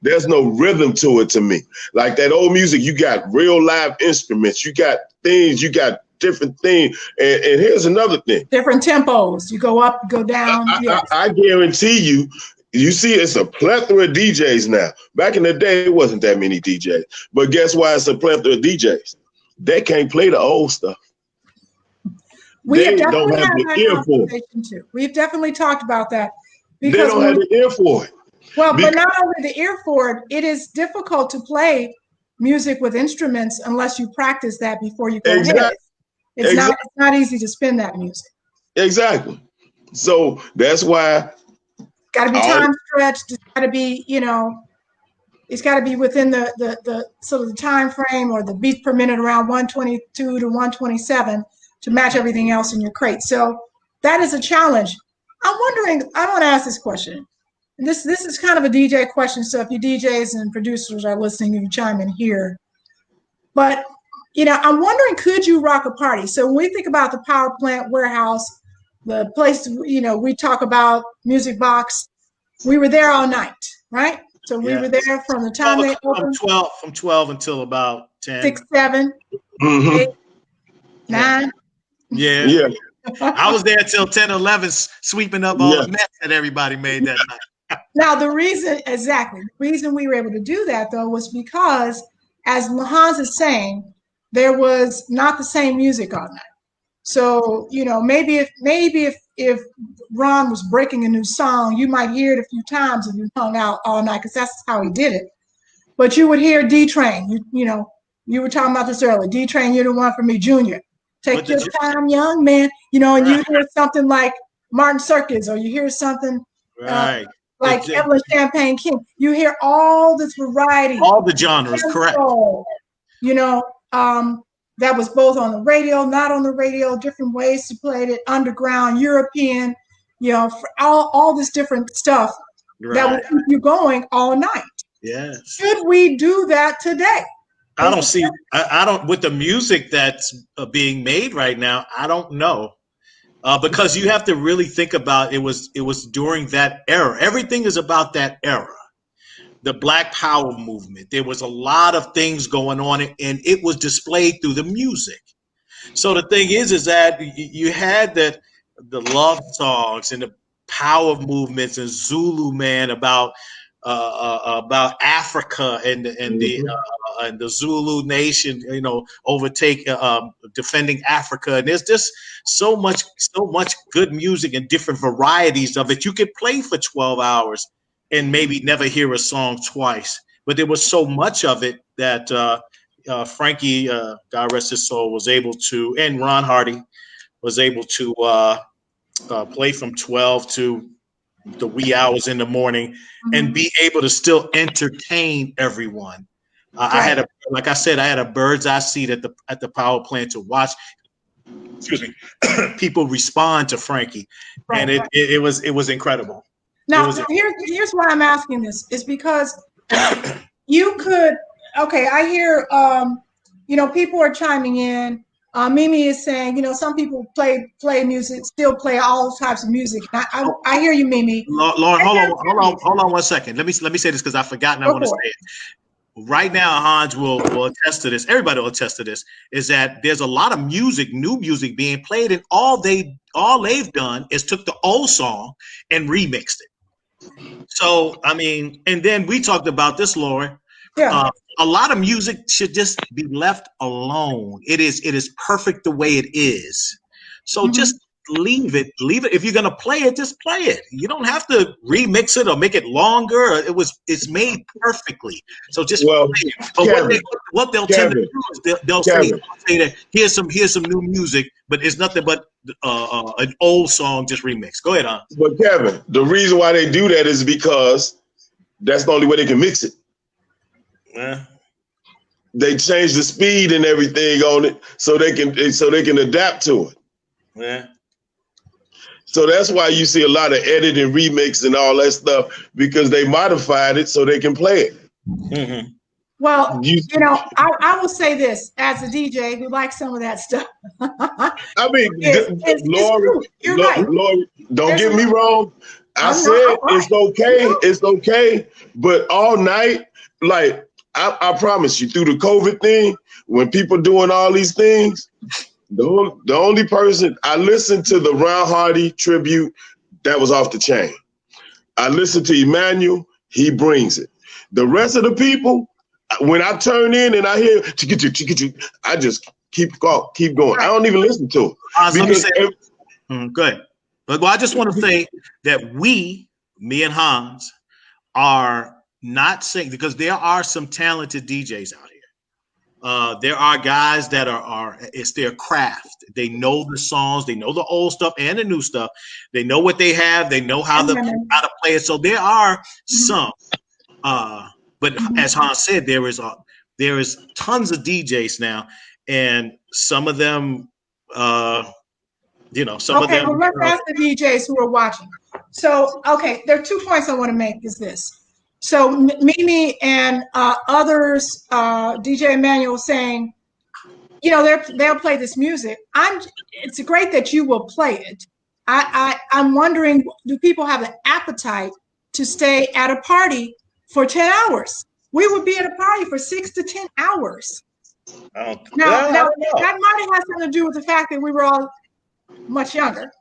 There's no rhythm to it to me. Like that old music, you got real live instruments, you got things, you got different things. And here's another thing. Different tempos. You go up, go down. I guarantee you see it's a plethora of DJs now. Back in the day, it wasn't that many DJs. But guess why it's a plethora of DJs? They can't play the old stuff. They don't have the ear for it. We've definitely talked about that. They don't have the ear for it. Well, but not only the ear for it, it is difficult to play music with instruments unless you practice that before you go ahead. It's not easy to spin that music. Exactly. So that's why got to be time stretched. It's got to be, it's got to be within the sort of the time frame or the beats per minute around 122 to 127 to match everything else in your crate. So that is a challenge. I'm wondering, I want to ask this question. This is kind of a DJ question. So if you DJs and producers are listening, you can chime in here. But, I'm wondering, could you rock a party? So when we think about the power plant warehouse, the place, we talk about Music Box, we were there all night, right? So we were there from the time they opened. From 12 until about 10. 6, 7, 8, 9. Yeah. I was there till 10, 11, sweeping up all the mess that everybody made that night. Now, the reason we were able to do that, though, was because, as Hans is saying, there was not the same music all night. So, maybe if Ron was breaking a new song, you might hear it a few times if you hung out all night, because that's how he did it. But you would hear D-Train. You were talking about this earlier. D-Train, you're the one for me, Junior. Take your time, young man. And you hear something like Martin Circus, or you hear something like Evelyn Champagne King. You hear all this variety. All the genres, correct. That was both on the radio, not on the radio, different ways to play it, underground, European, for all this different stuff that will keep you going all night. Yes. Should we do that today? I don't see. I don't with the music that's being made right now. I don't know, because you have to really think about it was during that era. Everything is about that era. The Black Power movement. There was a lot of things going on, and it was displayed through the music. So the thing is that you had the love songs and the power movements and Zulu man about Africa and the Zulu nation, defending Africa. And there's just so much good music and different varieties of it. You could play for 12 hours and maybe never hear a song twice. But there was so much of it that Frankie, God rest his soul, was able to, and Ron Hardy was able to play from 12 to the wee hours in the morning and be able to still entertain everyone. I had like I said, I had a bird's eye seat at the power plant to watch, excuse me, people respond to Frankie, and it was incredible. Now, here's why I'm asking this is because you could, okay, I hear, people are chiming in. Mimi is saying, some people play music, still play all types of music. I hear you, Mimi. Lauren, hold on 1 second. Let me say this because I forgot and I want to say it. Right now, Hans will attest to this. Everybody will attest to this. Is that there's a lot of music, new music being played, and all they've done is took the old song and remixed it. So I mean, and then we talked about this, Lauren. Yeah. A lot of music should just be left alone. It is perfect the way it is. So just leave it. If you're gonna play it, just play it. You don't have to remix it or make it longer. It's made perfectly. So just play it. But Kevin, what they'll tend to do is they'll say that here's some new music, but it's nothing but an old song just remixed. Go ahead, Hans. But Kevin, the reason why they do that is because that's the only way they can mix it. Yeah. They change the speed and everything on it so they can adapt to it. Yeah. So that's why you see a lot of edit and remix and all that stuff, because they modified it so they can play it. Mm-hmm. Well, I will say this as a DJ who likes some of that stuff. I mean, Lord, you're right. Lord, don't get me wrong. I said it's okay. It's okay. But all night, like I promise you, through the COVID thing, when people doing all these things, the only person I listened to the Ron Hardy tribute, that was off the chain. I listened to Emmanuel, he brings it. The rest of the people, when I turn in and I hear, I just keep going. I don't even listen to it. Good. But I just want to say that me and Hans, are not saying, because there are some talented DJs out here. There are guys that it's their craft. They know the songs, they know the old stuff and the new stuff. They know what they have. They know how to play it. So there are some. But as Hans said, there is tons of DJs now, and some of them, some of them. Well, let's ask the DJs who are watching. So, there are 2 points I want to make. Is this? So Mimi and others, DJ Emmanuel, saying, they'll play this music. It's great that you will play it. I'm wondering, do people have an appetite to stay at a party for 10 hours? We would be at a party for 6 to 10 hours. Now, that might have had something to do with the fact that we were all much younger.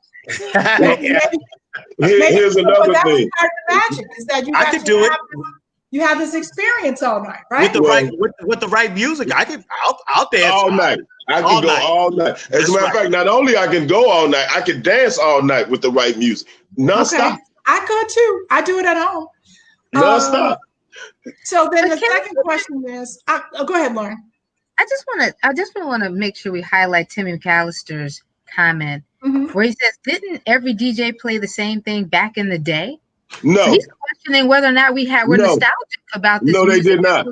Here's another thing. Part of the magic is that I could do it. You have this experience all night, right? With the right music, I'll dance all night. I can go all night. As a matter of fact, not only I can go all night, I can dance all night with the right music, nonstop. Okay. I could too. I do it at home. Nonstop. So then the second question is, go ahead, Lauren. I just want to make sure we highlight Timmy McAllister's comment where he says, "Didn't every DJ play the same thing back in the day?" No. So he's questioning whether or not we're nostalgic about this. No, they did not.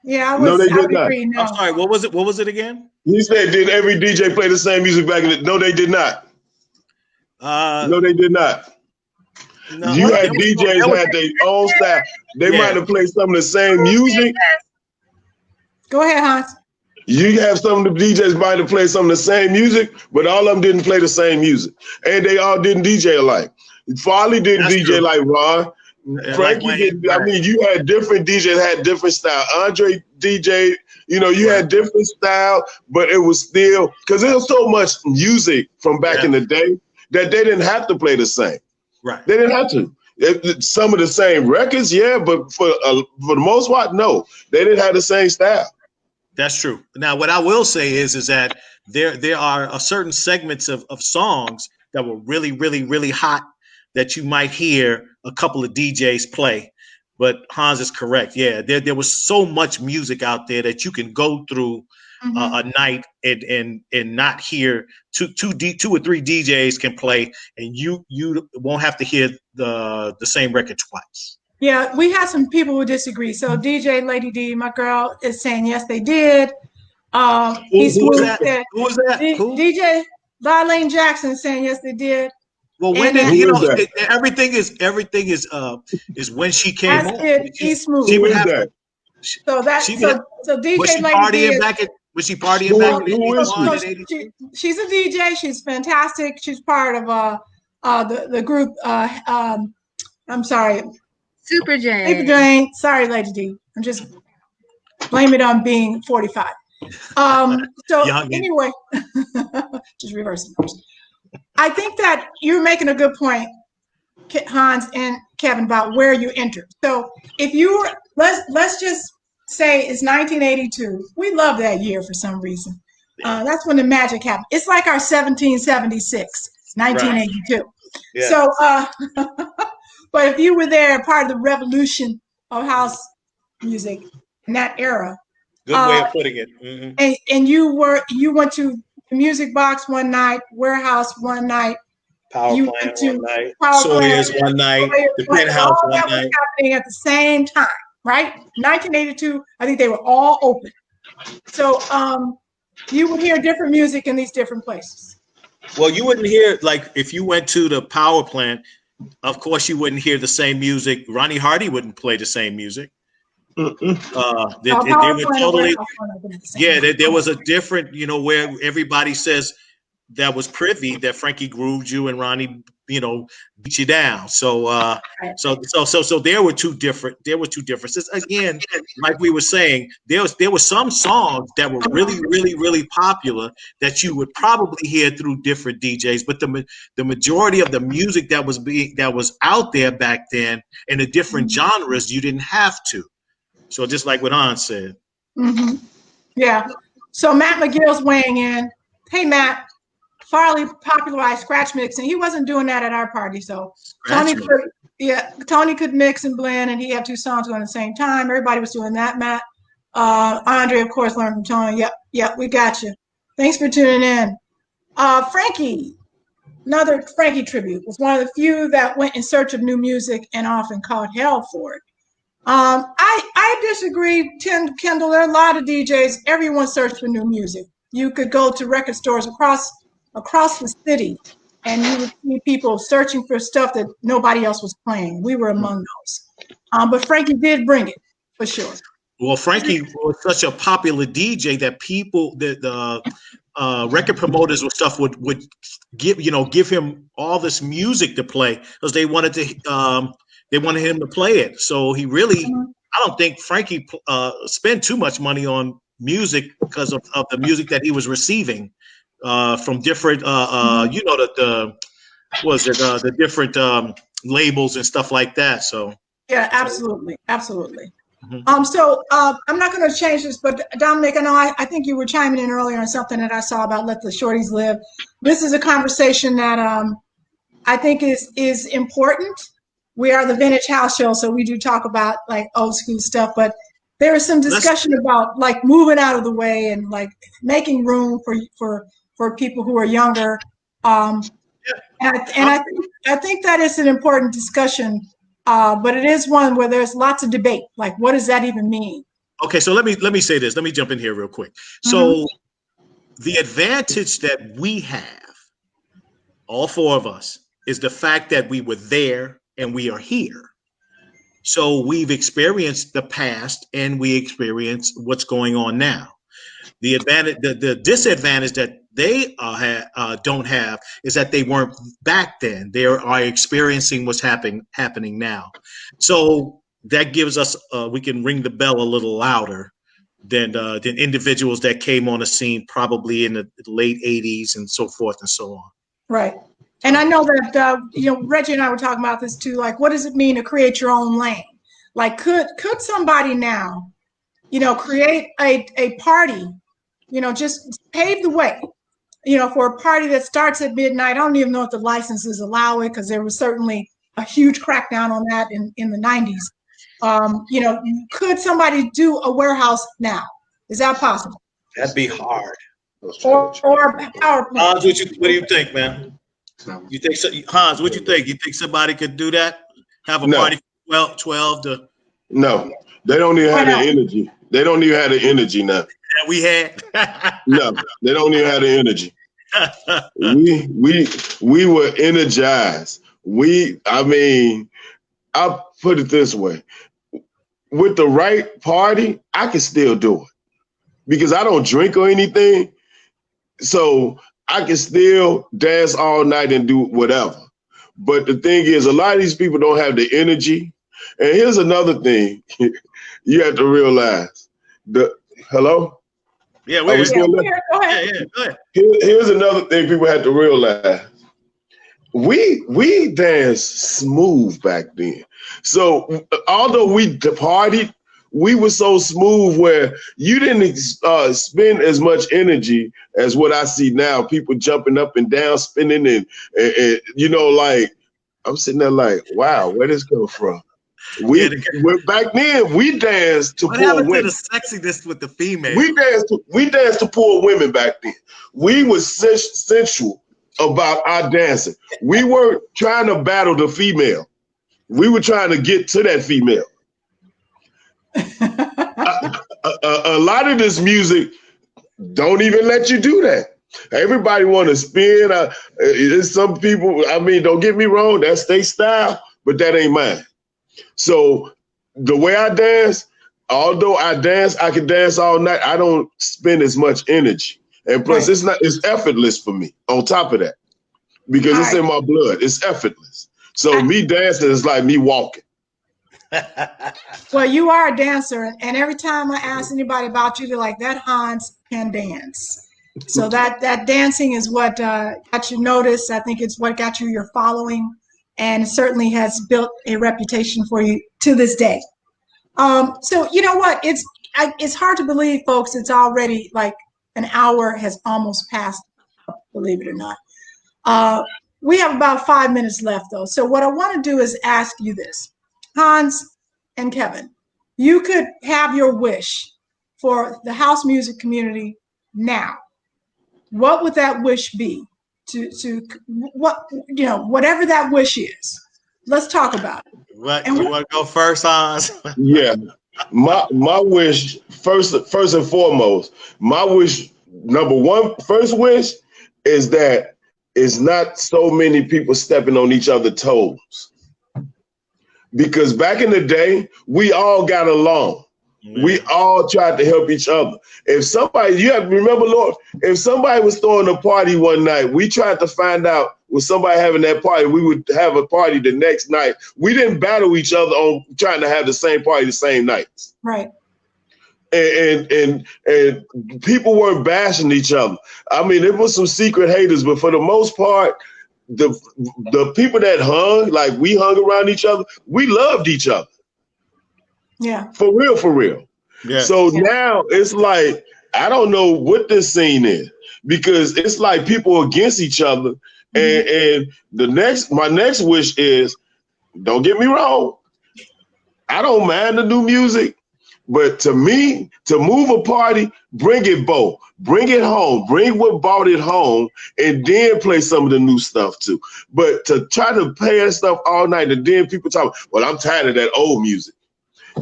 Yeah, no, they did not. No. I'm sorry. What was it? What was it again? He said, "Did every DJ play the same music back in the?" No, they did not. No, they did not. No, you had DJs had their own style. They might have played some of the same music. Go ahead, Hans. You have some of the DJs might have played some of the same music, but all of them didn't play the same music, and they all didn't DJ alike. Farley didn't DJ like Ron. Frankie did. I mean, you had different DJs had different style. Andre DJ, you had different style, but it was still because there was so much music from back in the day that they didn't have to play the same. Right. They didn't have to. Some of the same records, yeah, but for the most part, no, they didn't have the same style. That's true. Now, what I will say is that there are certain segments of songs that were really, really, really hot that you might hear a couple of DJs play. But Hans is correct. Yeah, there was so much music out there that you can go through a night and not hear two or three DJs can play, and you won't have to hear the same record twice. Yeah, we have some people who disagree. So DJ Lady D, my girl, is saying yes, they did. Who was that? Who was that? DJ Darlene Jackson is saying yes, they did. Well, when did everything is when she came on. She would have that. So DJ Lady D was she partying back in 81? She's a DJ. She's fantastic. She's part of the group. I'm sorry, Super Jane. Super Jane. Sorry, Lady D. I'm just blame it on being 45. Anyway, just reversing first. I think that you're making a good point, Hans and Kevin, about where you entered. So if you were, let's just say it's 1982. We love that year for some reason. That's when the magic happened. It's like our 1776, 1982. Right. Yeah. So, but if you were there, part of the revolution of house music in that era. Good way of putting it. Mm-hmm. And you went to the Music Box one night, Warehouse one night, Power Plant one night, Sawyer's one night, the Penthouse one night. Was happening at the same time, right? 1982, I think they were all open. So you would hear different music in these different places. Well, you wouldn't hear, like, if you went to the Power Plant, of course you wouldn't hear the same music. Ronnie Hardy wouldn't play the same music. They were totally, there was a different, where everybody says that was privy that Frankie grooved you and Ronnie, beat you down. So there were two differences. Again, like we were saying, there were some songs that were really, really, really popular that you would probably hear through different DJs, but the majority of the music that was out there back then in the different genres, you didn't have to. So just like what Hans said. Mm-hmm. Yeah. So Matt McGill's weighing in. Hey, Matt, Farley popularized scratch mixing. He wasn't doing that at our party. So Tony could mix and blend, and he had two songs going at the same time. Everybody was doing that, Matt. Andre, of course, learned from Tony. Yep, we got you. Thanks for tuning in. Frankie, another Frankie tribute, was one of the few that went in search of new music and often caught hell for it. I disagree, Kendall. There are a lot of DJs. Everyone searched for new music. You could go to record stores across the city, and you would see people searching for stuff that nobody else was playing. We were among those. But Frankie did bring it, for sure. Well, Frankie was such a popular DJ that people, the record promoters and stuff would give him all this music to play because they wanted him to play it. So he really, I don't think Frankie spent too much money on music because of the music that he was receiving from different, the different labels and stuff like that. So yeah, absolutely. Mm-hmm. So I'm not going to change this, but Dominic, I know I think you were chiming in earlier on something that I saw about Let the Shorties Live. This is a conversation that I think is important. We are the Vintage House Show, so we do talk about like old school stuff, but there is some discussion about like moving out of the way and like making room for people who are younger. And I think that is an important discussion, but it is one where there's lots of debate. Like, what does that even mean? Okay, so let me say this. Let me jump in here real quick. So the advantage that we have, all four of us, is the fact that we were there and we are here. So we've experienced the past and we experience what's going on now. The advantage, the disadvantage that they don't have is that they weren't back then. They are experiencing what's happening now. So that gives us, we can ring the bell a little louder than individuals that came on the scene probably in the late 80s and so forth and so on. Right. And I know that, Reggie and I were talking about this too. Like, what does it mean to create your own lane? Like, could somebody now, create a party, just pave the way, for a party that starts at midnight? I don't even know if the licenses allow it because there was certainly a huge crackdown on that in the 90s. Could somebody do a warehouse now? Is that possible? That'd be hard. or power play. Hans, what do you think, man? You think so, Hans? What do you think? You think somebody could do that? Have a party for 12 to? No, they don't even have the energy. They don't even have the energy now. That we had. No, they don't even have the energy. We were energized. I'll put it this way. With the right party, I can still do it because I don't drink or anything. So I can still dance all night and do whatever. But the thing is, a lot of these people don't have the energy. And here's another thing you have to realize. Hello? Yeah, we're here. Go ahead. Yeah, go ahead. Here's another thing people have to realize. We danced smooth back then. So although we partied, we were so smooth where you didn't spend as much energy as what I see now. People jumping up and down, spinning, and you know, like I'm sitting there like, wow, where this come from? Back then we danced to what poor happened women. To the sexiness with the female? We danced to poor women back then. We were sensual about our dancing. We weren't trying to battle the female. We were trying to get to that female. A lot of this music don't even let you do that. Everybody want to spin. Some people, don't get me wrong, that's their style, but that ain't mine. So the way I dance, although I can dance all night, I don't spend as much energy. And plus it's effortless for me on top of that, because it's in my blood. It's effortless. So me dancing is like me walking. Well, you are a dancer, and every time I ask anybody about you, they're like, that Hans can dance. So that dancing is what got you noticed. I think it's what got you your following, and certainly has built a reputation for you to this day. So you know what? It's hard to believe, folks. It's already like an hour has almost passed, believe it or not. We have about 5 minutes left, though. So what I want to do is ask you this. Hans and Kevin, you could have your wish for the house music community now. What would that wish be? Whatever that wish is. Let's talk about it. You want to go first, Hans? Yeah. My wish, first and foremost, my wish, first wish is that it's not so many people stepping on each other's toes. Because back in the day, we all got along. Yeah. We all tried to help each other. If somebody, you have to remember, Lord, if somebody was throwing a party one night, we tried to find out was somebody having that party, we would have a party the next night. We didn't battle each other on trying to have the same party the same nights. Right. And people weren't bashing each other. There was some secret haters, but for the most part, the people that hung, like we hung around each other, we loved each other. Yeah. For real. Yeah. So now it's like, I don't know what this scene is, because it's like people against each other. Mm-hmm. And my next wish is, don't get me wrong, I don't mind the new music, but to me, to move a party, bring it both. Bring it home. Bring what brought it home, and then play some of the new stuff too. But to try to play that stuff all night, and then people talk, well, I'm tired of that old music.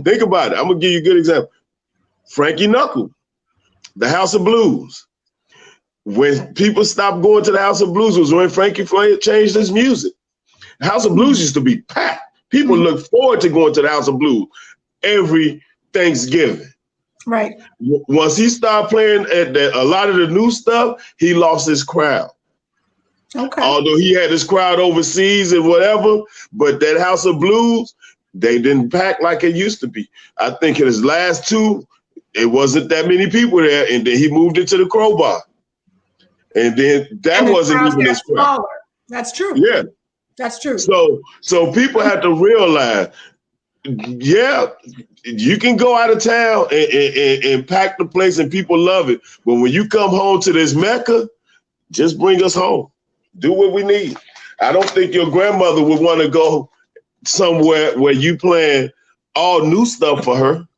Think about it. I'm gonna give you a good example. Frankie Knuckle, the House of Blues. When people stopped going to the House of Blues was when Frankie changed his music. The House of Blues used to be packed. People look forward to going to the House of Blues every Thanksgiving. Right. Once he started playing a lot of the new stuff, he lost his crowd. Okay. Although he had his crowd overseas and whatever, but that House of Blues, they didn't pack like it used to be. I think in his last two, it wasn't that many people there, and then he moved into the Crowbar. And then that wasn't even his crowd. Smaller. That's true. Yeah. That's true. So people have to realize, yeah, you can go out of town and pack the place and people love it. But when you come home to this Mecca, just bring us home. Do what we need. I don't think your grandmother would want to go somewhere where you playing all new stuff for her.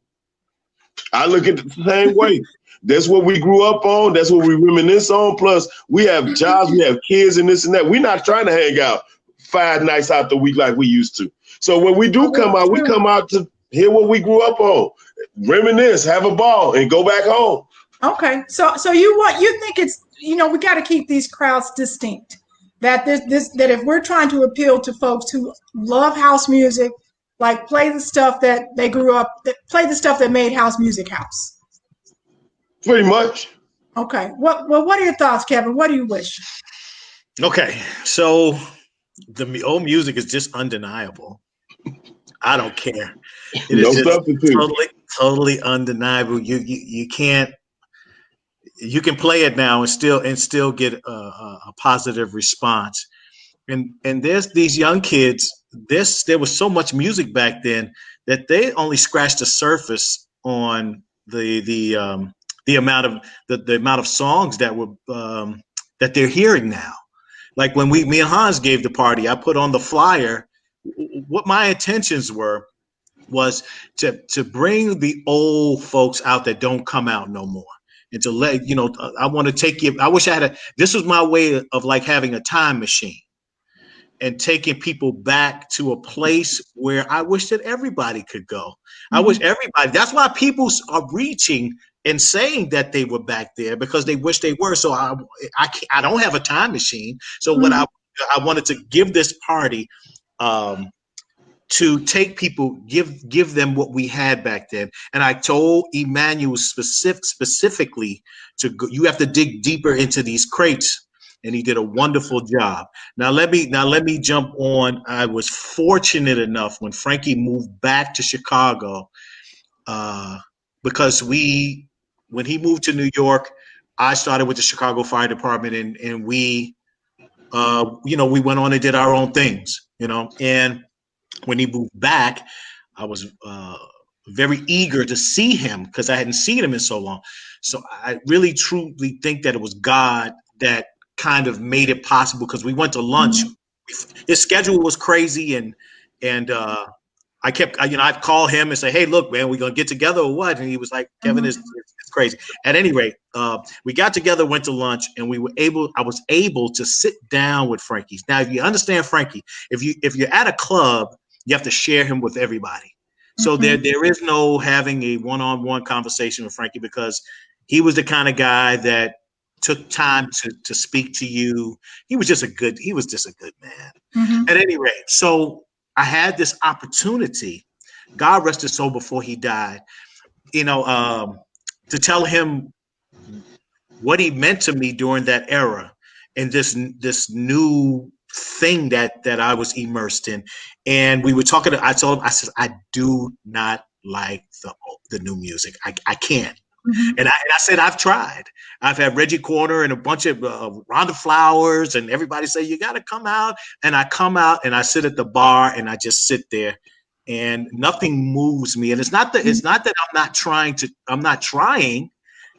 I look at it the same way. That's what we grew up on. That's what we reminisce on. Plus, we have jobs, we have kids, and this and that. We're not trying to hang out 5 nights out the week like we used to. So when we do come out, we come out to hear what we grew up on, reminisce, have a ball, and go back home. Okay, so you think it's, we got to keep these crowds distinct. That that if we're trying to appeal to folks who love house music, like play the stuff that they grew up, play the stuff that made house music house. Pretty much. Okay. What are your thoughts, Kevin? What do you wish? Okay, so the old music is just undeniable. I don't care. It is just totally undeniable. You can't. You can play it now and still get a positive response. And there's these young kids. There was so much music back then that they only scratched the surface on the amount of songs that were that they're hearing now. Like when me and Hans gave the party, I put on the flyer. What my intentions was to bring the old folks out that don't come out no more. And to let, I want to take you, I wish I had this was my way of like having a time machine and taking people back to a place where I wish that everybody could go. Mm-hmm. I wish everybody, that's why people are reaching and saying that they were back there because they wish they were. So I don't have a time machine. So what I wanted to give this party, to take people, give them what we had back then. And I told Emmanuel specifically to go, you have to dig deeper into these crates. And he did a wonderful job. Now let me jump on. I was fortunate enough when Frankie moved back to Chicago, because when he moved to New York, I started with the Chicago Fire Department, and we went on and did our own things, and when he moved back, I was very eager to see him because I hadn't seen him in so long. So I really truly think that it was God that kind of made it possible because we went to lunch. Mm-hmm. His schedule was crazy, and I'd call him and say, "Hey, look, man, we gonna get together or what?" And he was like, "Kevin, it's crazy." At any rate, we got together, went to lunch, and I was able to sit down with Frankie. Now, if you understand Frankie, if you're at a club, you have to share him with everybody. So there is no having a one-on-one conversation with Frankie because he was the kind of guy that took time to speak to you. He was just a good man. Mm-hmm. At any rate, so I had this opportunity, God rest his soul before he died, to tell him what he meant to me during that era and this new thing that I was immersed in. And we were talking, I told him, I said, I do not like the new music. I can't. Mm-hmm. And I said, I've tried. I've had Reggie Corner and a bunch of Rhonda Flowers, and everybody say, you got to come out. And I come out and I sit at the bar and I just sit there and nothing moves me. And it's not that I'm not trying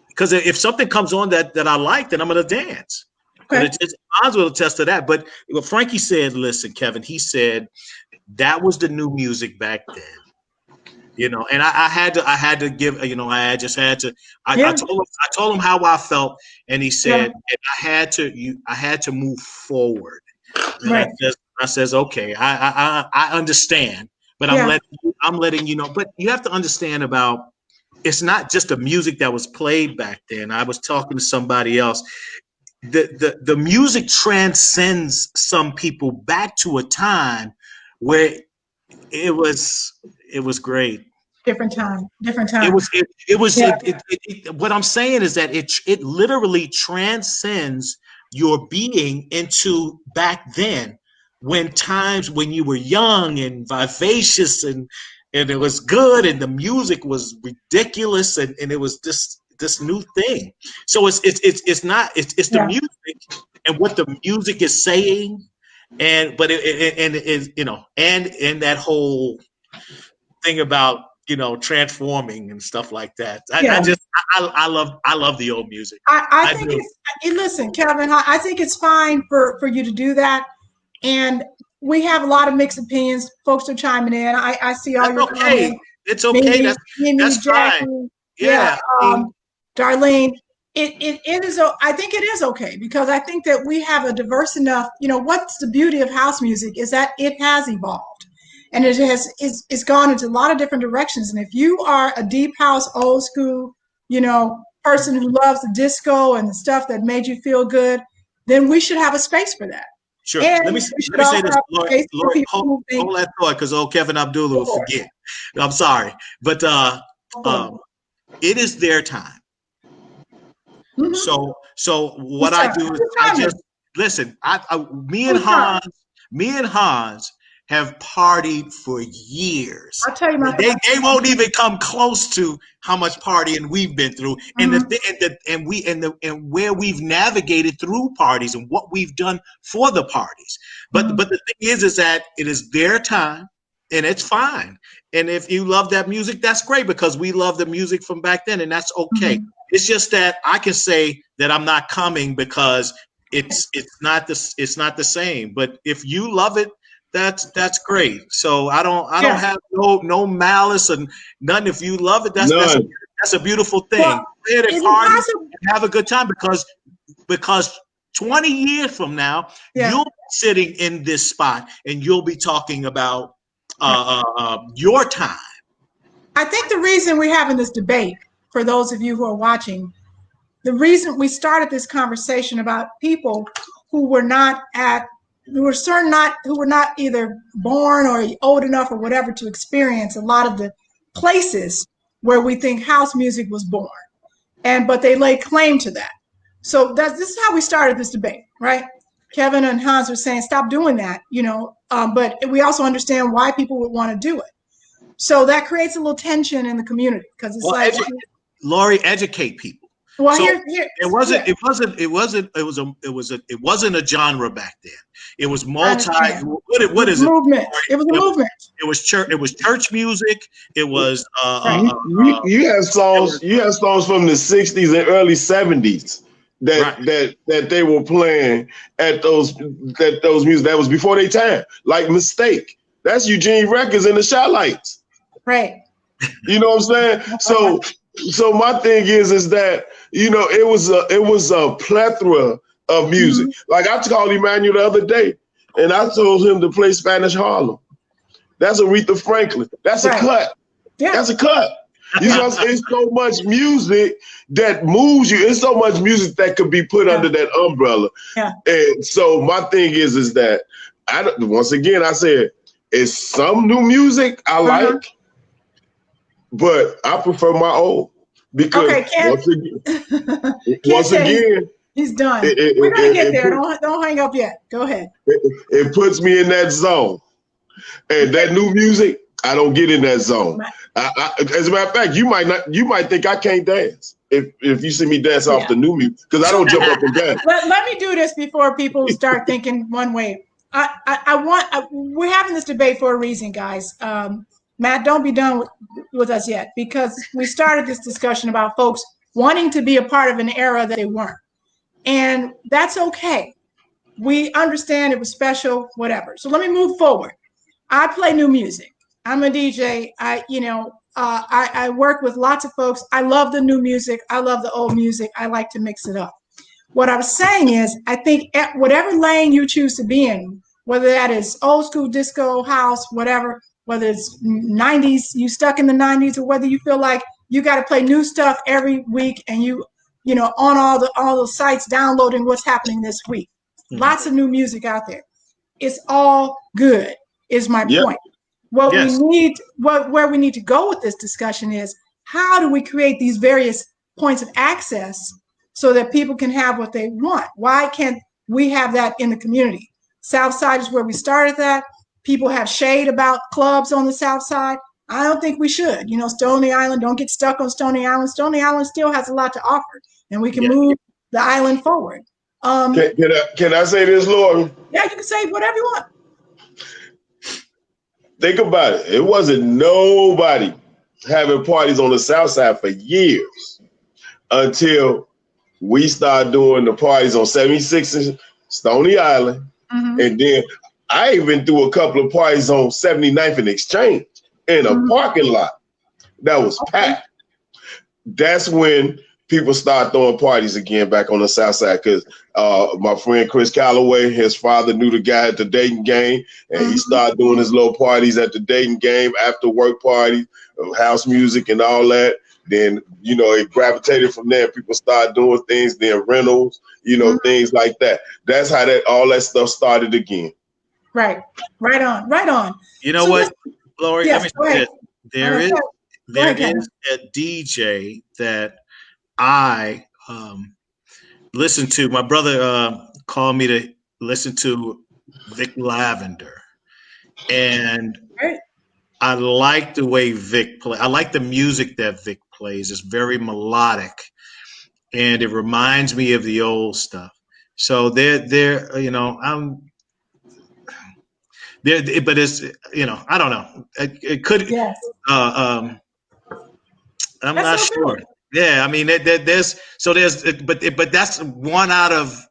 because if something comes on that I like, then I'm going to dance. Okay. But Hans will attest to that. But what Frankie said, listen, Kevin, he said that was the new music back then. And I had to give, I told him how I felt, and he said, and I had to move forward. And right. I says, okay, I understand, but I'm letting you know. But you have to understand about, it's not just the music that was played back then. I was talking to somebody else. The music transcends some people back to a time where it was great. Different time. What I'm saying is that it literally transcends your being into back then, when you were young and vivacious and it was good and the music was ridiculous and it was this new thing. So it's the music and what the music is saying, and that whole thing about transforming and stuff like that. I love the old music. I think listen, Kevin, I think it's fine for you to do that, and we have a lot of mixed opinions. Folks are chiming in. I see all your comments. It's okay. That's fine. Yeah. Darlene, it is. I think it is okay because I think that we have a diverse enough. What's the beauty of house music is that it has evolved, and it's gone into a lot of different directions. And if you are a deep house, old school, person who loves the disco and the stuff that made you feel good, then we should have a space for that. Sure. And Let me say this, Lord, hold that thought, because old Kevin Abdullah will forget. I'm sorry, but it is their time. Mm-hmm. So what I do is I just listen. Me and Hans have partied for years. I'll tell you they won't even come close to how much partying we've been through, mm-hmm. and where we've navigated through parties and what we've done for the parties. But mm-hmm. but the thing is that it is their time, and it's fine. And if you love that music, that's great, because we love the music from back then, and that's okay. Mm-hmm. It's just that I can say that I'm not coming because it's not the same. But if you love it, that's great. So I don't have no malice and nothing. If you love it, that's a beautiful thing. Well, party, have a good time, because 20 years from now, you'll be sitting in this spot and you'll be talking about your time. I think the reason we're having this debate, for those of you who are watching, the reason we started this conversation about people who were not either born or old enough or whatever to experience a lot of the places where we think house music was born, but they lay claim to that. So this is how we started this debate, right? Kevin and Hans were saying, stop doing that, but we also understand why people would want to do it. So that creates a little tension in the community, because it's Lori, educate people. Well, so it wasn't a genre back then. It was what is it? Movement. It was a movement. It was church. It was church music. It was. You have songs. You have songs from the '60s and early '70s that they were playing at those music that was before their time, like "Mistake." That's Eugene Records and the Shotlights. Right. You know what I'm saying? So my thing is that, it was a plethora of music. Mm-hmm. Like I called Emmanuel the other day and I told him to play Spanish Harlem. That's Aretha Franklin. That's a cut. Yeah. That's a cut. You know what I'm saying? It's so much music that moves you. It's so much music that could be put under that umbrella. Yeah. And so my thing is that once again, I said, it's some new music I like, but I prefer my old, because once again, he's done. We're gonna get there. Don't hang up yet. Go ahead. It puts me in that zone, and that new music, I don't get in that zone. As a matter of fact, you might think I can't dance if you see me dance off the new music, because I don't jump up and dance. Let me do this before people start thinking one way. We're having this debate for a reason, guys. Matt, don't be done with us yet, because we started this discussion about folks wanting to be a part of an era that they weren't. And that's okay. We understand it was special, whatever. So let me move forward. I play new music. I'm a DJ. I work with lots of folks. I love the new music. I love the old music. I like to mix it up. What I was saying is, I think whatever lane you choose to be in, whether that is old school, disco, house, whatever, whether it's 90s, you stuck in the 90s, or whether you feel like you got to play new stuff every week and on all the sites downloading what's happening this week. Mm-hmm. Lots of new music out there. It's all good, is my point. Where we need to go with this discussion is, how do we create these various points of access so that people can have what they want? Why can't we have that in the community? South Side is where we started that. People have shade about clubs on the South Side. I don't think we should. Stony Island, don't get stuck on Stony Island. Stony Island still has a lot to offer, and we can move the island forward. Can I say this, Lord? Yeah, you can say whatever you want. Think about it. It wasn't nobody having parties on the South Side for years until we started doing the parties on 76 and Stony Island. Mm-hmm. And then I even threw a couple of parties on 79th and Exchange in a parking lot that was packed. That's when people start throwing parties again back on the South Side because my friend Chris Calloway, his father knew the guy at the Dayton game, and he started doing his little parties at the Dayton game, after work parties, house music and all that. Then, you know, it gravitated from there. People started doing things, then rentals, you know, things like that. That's how all that stuff started again. Right. Right on. Right on. You know what, Lori? Yes, Let me say this. There is a DJ that I listen to. My brother called me to listen to Vic Lavender, and I like the way Vic plays. I like the music that Vic plays. It's very melodic, and it reminds me of the old stuff. So they're you know, I'm there, but it's, you know, I don't know. It could. Yes. I'm not sure. Yeah, I mean, there's but that's one out of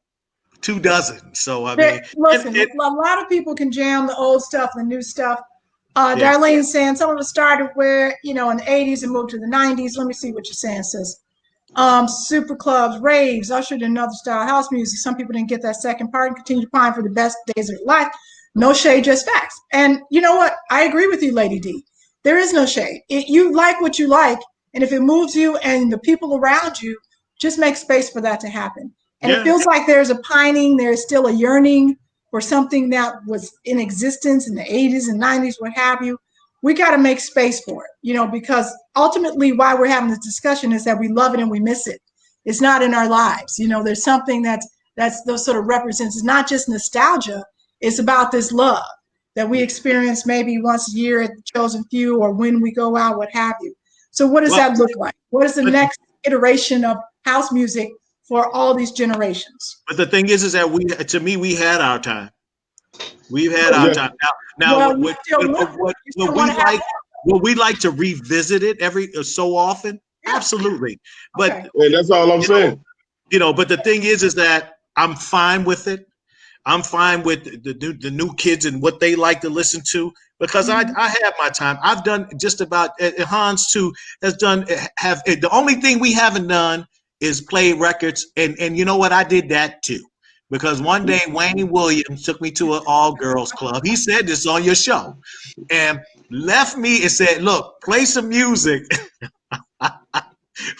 24. So I mean, listen, a lot of people can jam the old stuff, the new stuff. Darlene's saying some of it started where, you know, in the 80s and moved to the 90s. Let me see what you're saying, sis. Super clubs, raves, ushered in another style house music. Some people didn't get that second part and continue to pine for the best days of their life. No shade, just facts. And you know what? I agree with you, Lady D. There is no shade. You like what you like, and if it moves you and the people around you, just make space for that to happen. And it feels like there's a pining, there's still a yearning for something that was in existence in the 80s and 90s, what have you. We got to make space for it, you know, because ultimately why we're having this discussion is that we love it and we miss it. It's not in our lives. You know, there's something that's those sort of represents. It's not just nostalgia. It's about this love that we experience maybe once a year at the Chosen Few or when we go out, what have you. So what does that look like? What is the next iteration of house music for all these generations? But the thing is that we had our time. We've had our time. Now, would we like to revisit it every so often? Absolutely. But that's all I'm saying. You know, but the thing is that I'm fine with it. I'm fine with the new kids and what they like to listen to, because I have my time. I've done just about, Hans too has done, the only thing we haven't done is play records. And you know what? I did that too. Because one day Wayne Williams took me to an all-girls club. He said this on your show and left me and said, look, play some music.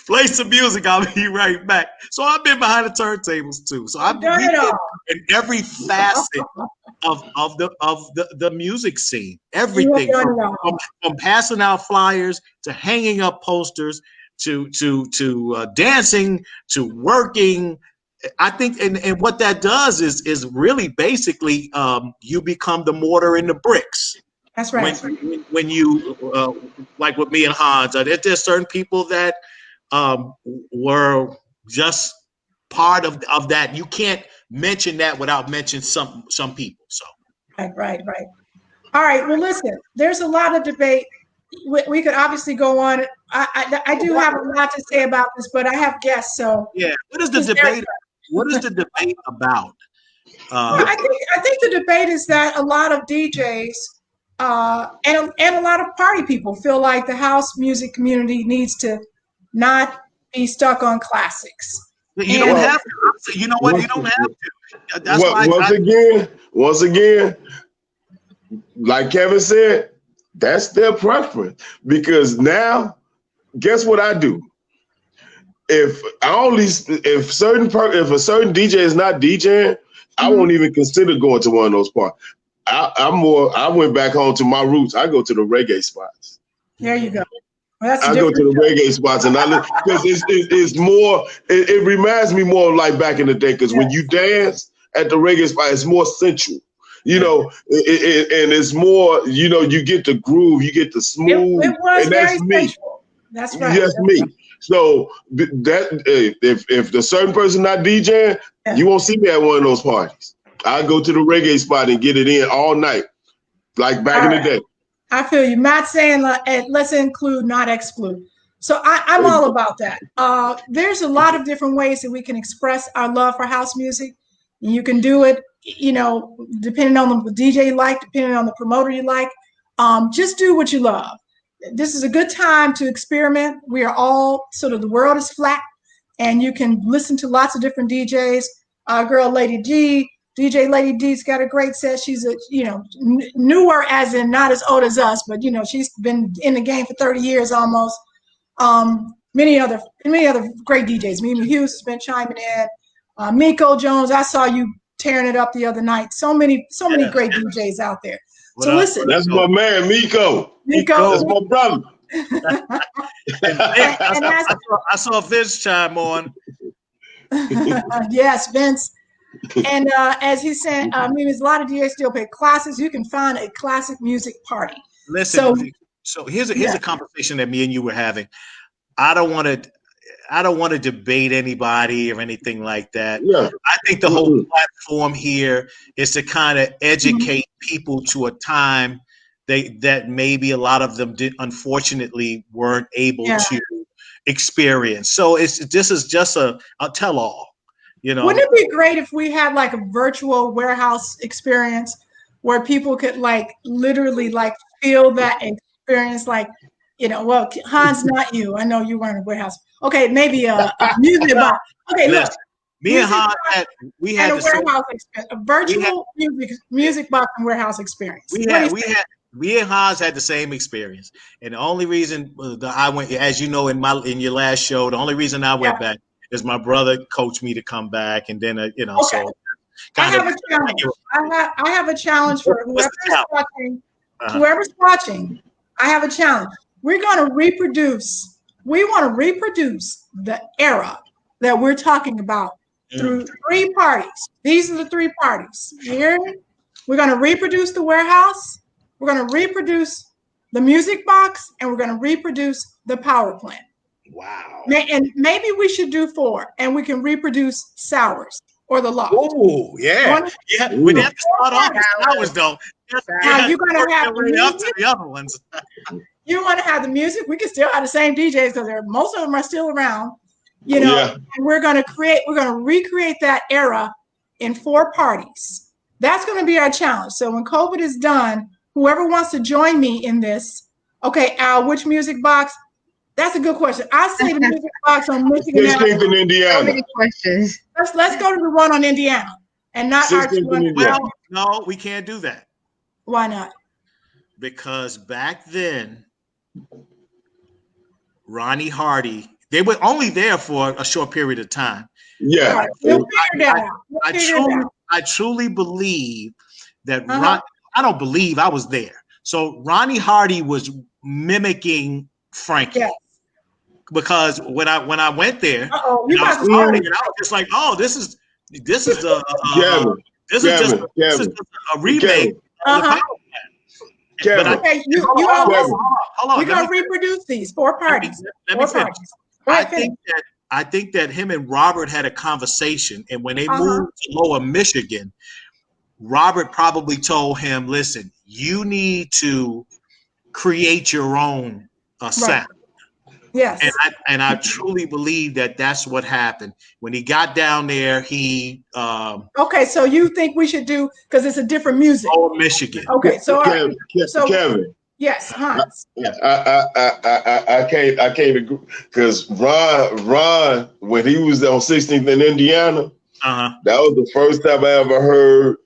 Play some music. I'll be right back. So I've been behind the turntables too. So I've been in every facet of the music scene. Everything from passing out flyers to hanging up posters to dancing to working. I think, and what that does is really basically you become the mortar and the bricks. That's right. When you like with me and Hans, there's certain people that were just part of that. You can't mention that without mentioning some people. So right. All right. Well, listen, there's a lot of debate. We could obviously go on. I do have a lot to say about this, but I have guests. So yeah, what is the debate? What is the debate about? I think the debate is that a lot of DJs and a lot of party people feel like the house music community needs to not be stuck on classics. You don't have to. You know what? You don't have to. That's once again, like Kevin said, that's their preference. Because now, guess what I do? If a certain DJ is not DJing, I won't even consider going to one of those parties. I went back home to my roots. I go to the reggae spots. There you go. I go to the reggae spots and because it's more. It reminds me more of like back in the day. Because when you dance at the reggae spot, it's more sensual. You know, and it's more. You know, you get the groove, you get the smooth, it was and that's me. Sensual. That's right. That's me. Right. So that if the certain person not DJing, you won't see me at one of those parties. I go to the reggae spot and get it in all night, like back in the day. I feel you. Matt saying let's include, not exclude. So I'm all about that. There's a lot of different ways that we can express our love for house music. And you can do it, you know, depending on the DJ you like, depending on the promoter you like. Just do what you love. This is a good time to experiment. We are all the world is flat. and you can listen to lots of different DJs. Girl, Lady D, DJ Lady D's got a great set. She's a, newer as in not as old as us, but she's been in the game for 30 years almost. Many other great DJs. Mimi Hughes has been chiming in. Miko Jones, I saw you tearing it up the other night. So many great DJs out there. What so up? listen, That's my man, Miko. Miko, That's my brother. and I saw Vince chime on. yes, Vince. And as he said, there's a lot of DJs still play classics. You can find a classic music party. Listen, so here's a conversation that me and you were having. I don't want to debate anybody or anything like that. Yeah. I think the whole platform here is to kind of educate people to a time that maybe a lot of them unfortunately weren't able to experience. So this is just a tell-all. Wouldn't it be great if we had like a virtual warehouse experience where people could literally feel that experience? Well, Hans, not you. I know you weren't a warehouse. Okay, maybe a music box. Okay, look. Me and Hans had a warehouse experience, a virtual music box and warehouse experience. We and Hans had the same experience, and the only reason I went, as you know, in your last show, the only reason I went back is my brother coached me to come back, and then so. I have a challenge. I have a challenge for whoever's watching. Whoever's watching, I have a challenge. We're going to reproduce. We want to reproduce the era that we're talking about through 3 parties. These are the 3 parties. You hear me? We're going to reproduce the warehouse. We're going to reproduce the music box, and we're going to reproduce the power plant. Wow. And maybe we should do 4, and we can reproduce Sours or the Loft. Oh, yeah. We have to start off with Sours, though. Now you're going to have the other ones. You want to have the music? We can still have the same DJs because most of them are still around. And we're going to recreate that era in 4 parties. That's going to be our challenge. So when COVID is done, whoever wants to join me in this, okay, Al, which music box? That's a good question. I say the music box on Michigan Avenue. in Indiana. So many questions. Let's go to the one on Indiana and not our one. Well, no, we can't do that. Why not? Because back then, Ronnie Hardy, they were only there for a short period of time. Yeah. Right. We'll figure that out. I truly believe that I don't believe I was there. So Ronnie Hardy was mimicking Frankie. Yes. Because when I went there, I was just like, oh, this is just a remake. But okay, we're gonna reproduce these 4 parties. Let me finish. I think that him and Robert had a conversation, and when they moved to Lower Michigan, Robert probably told him, "Listen, you need to create your own sound." Yes. And I truly believe that that's what happened. When he got down there, he okay, so you think we should do, because it's a different music. Lower Michigan. Okay, so Kevin. Yes, Hans. I can't agree, because Ron, when he was on 16th in Indiana, that was the first time I ever heard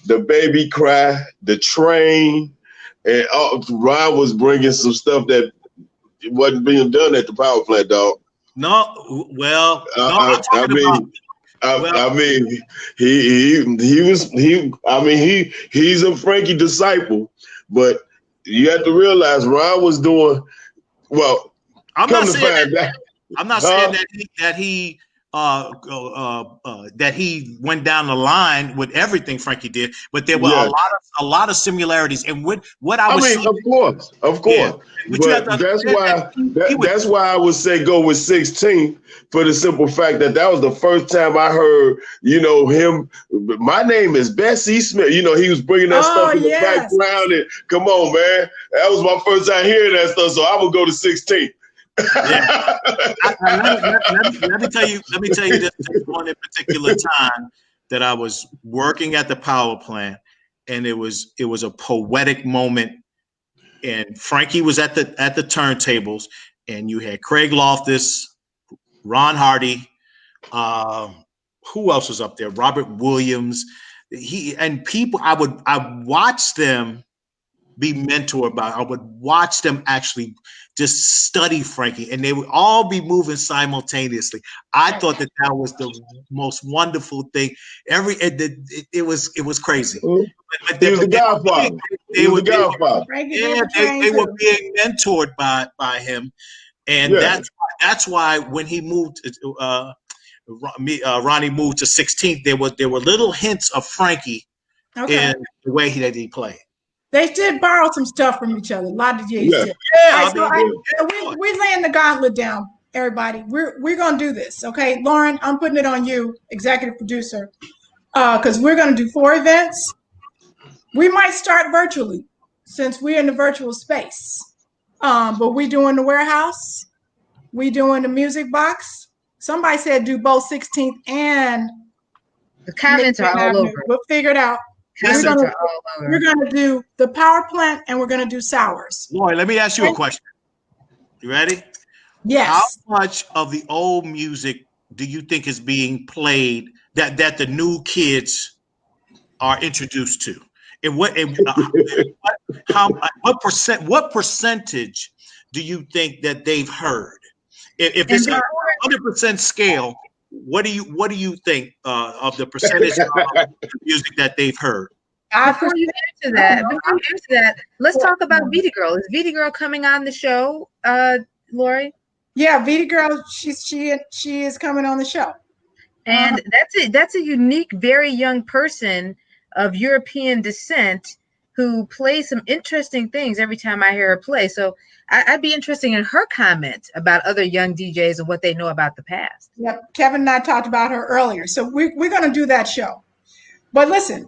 the baby cry, the train, and Ron was bringing some stuff that it wasn't being done at the power plant, dog. No, well, he's a Frankie disciple, but you have to realize Ron was doing well. I'm not saying that he went down the line with everything Frankie did, but there were a lot of similarities. And what I was of course. Yeah. But that's why I would say go with 16 for the simple fact that was the first time I heard, him. My name is Bessie Smith. He was bringing that stuff in the background. And come on, man, that was my first time hearing that stuff. So I would go to 16. Yeah. Let me tell you this one in particular time that I was working at the power plant, and it was a poetic moment. And Frankie was at the turntables, and you had Craig Loftus, Ron Hardy, Who else was up there? Robert Williams. I watched them be mentored by. I would watch them actually just study Frankie, and they would all be moving simultaneously. I thought that was the most wonderful thing. It was crazy. He was the Godfather. They were being mentored by him, and that's why when he moved, Ronnie moved to 16th. There were little hints of Frankie in the way that he played. They did borrow some stuff from each other. A lot of J's did. We laying the gauntlet down, everybody. We're gonna do this, okay? Lauren, I'm putting it on you, executive producer, because we're gonna do 4 events. We might start virtually since we're in the virtual space. But we doing the warehouse, we doing the music box. Somebody said do both 16th and the comments are all over. We'll figure it out. We're gonna do the power plant and we're gonna do Sours. Laurie, let me ask you a question. You ready? Yes. How much of the old music do you think is being played that the new kids are introduced to? And what percentage do you think that they've heard? If it's a 100% scale, what do you think of the percentage of music that they've heard? Before you answer that, let's talk about Vita Girl. Is Vita Girl coming on the show, Lori? Yeah, Vita Girl, she is coming on the show. And that's a unique, very young person of European descent who plays some interesting things every time I hear her play. So I'd be interested in her comment about other young DJs and what they know about the past. Yep, Kevin and I talked about her earlier. So we're going to do that show. But listen,